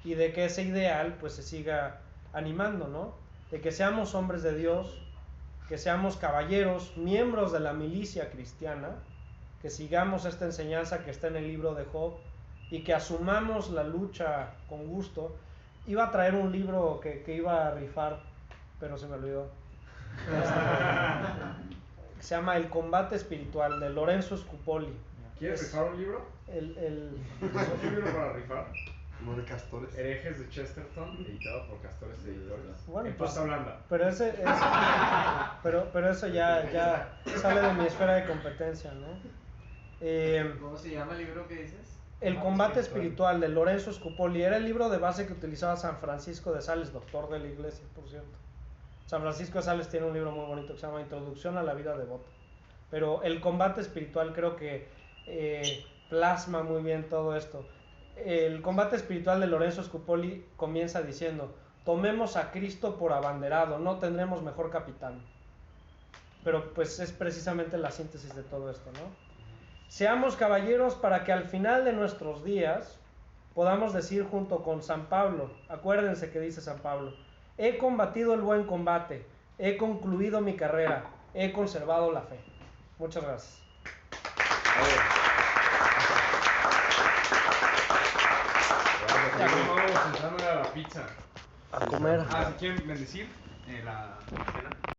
y de que ese ideal pues se siga animando, ¿no? De que seamos hombres de Dios, que seamos caballeros, miembros de la milicia cristiana, que sigamos esta enseñanza que está en el libro de Job y que asumamos la lucha con gusto. Iba a traer un libro que iba a rifar, pero se me olvidó. Se llama El combate espiritual, de Lorenzo Scupoli. ¿Quieres rifar un libro? ¿Un libro para rifar? ¿Como de Castores? Herejes de Chesterton, editado por Castores Editores. Bueno, en pues, pasta blanda. Pero eso ya sale de mi esfera de competencia, ¿no? ¿Cómo se llama el libro que dices? El combate espiritual de Lorenzo Scupoli. Era el libro de base que utilizaba San Francisco de Sales, doctor de la iglesia, por cierto. San Francisco de Sales tiene un libro muy bonito que se llama Introducción a la vida devota. Pero el combate espiritual creo que plasma muy bien todo esto. El combate espiritual de Lorenzo Scupoli comienza diciendo: tomemos a Cristo por abanderado, no tendremos mejor capitán. Pero pues es precisamente la síntesis de todo esto, ¿no? Seamos caballeros para que al final de nuestros días podamos decir junto con San Pablo, acuérdense que dice San Pablo: he combatido el buen combate, he concluido mi carrera, he conservado la fe. Muchas gracias. Ya vamos entrando a la pizza. A comer. ¿Quieren bendecir la cena?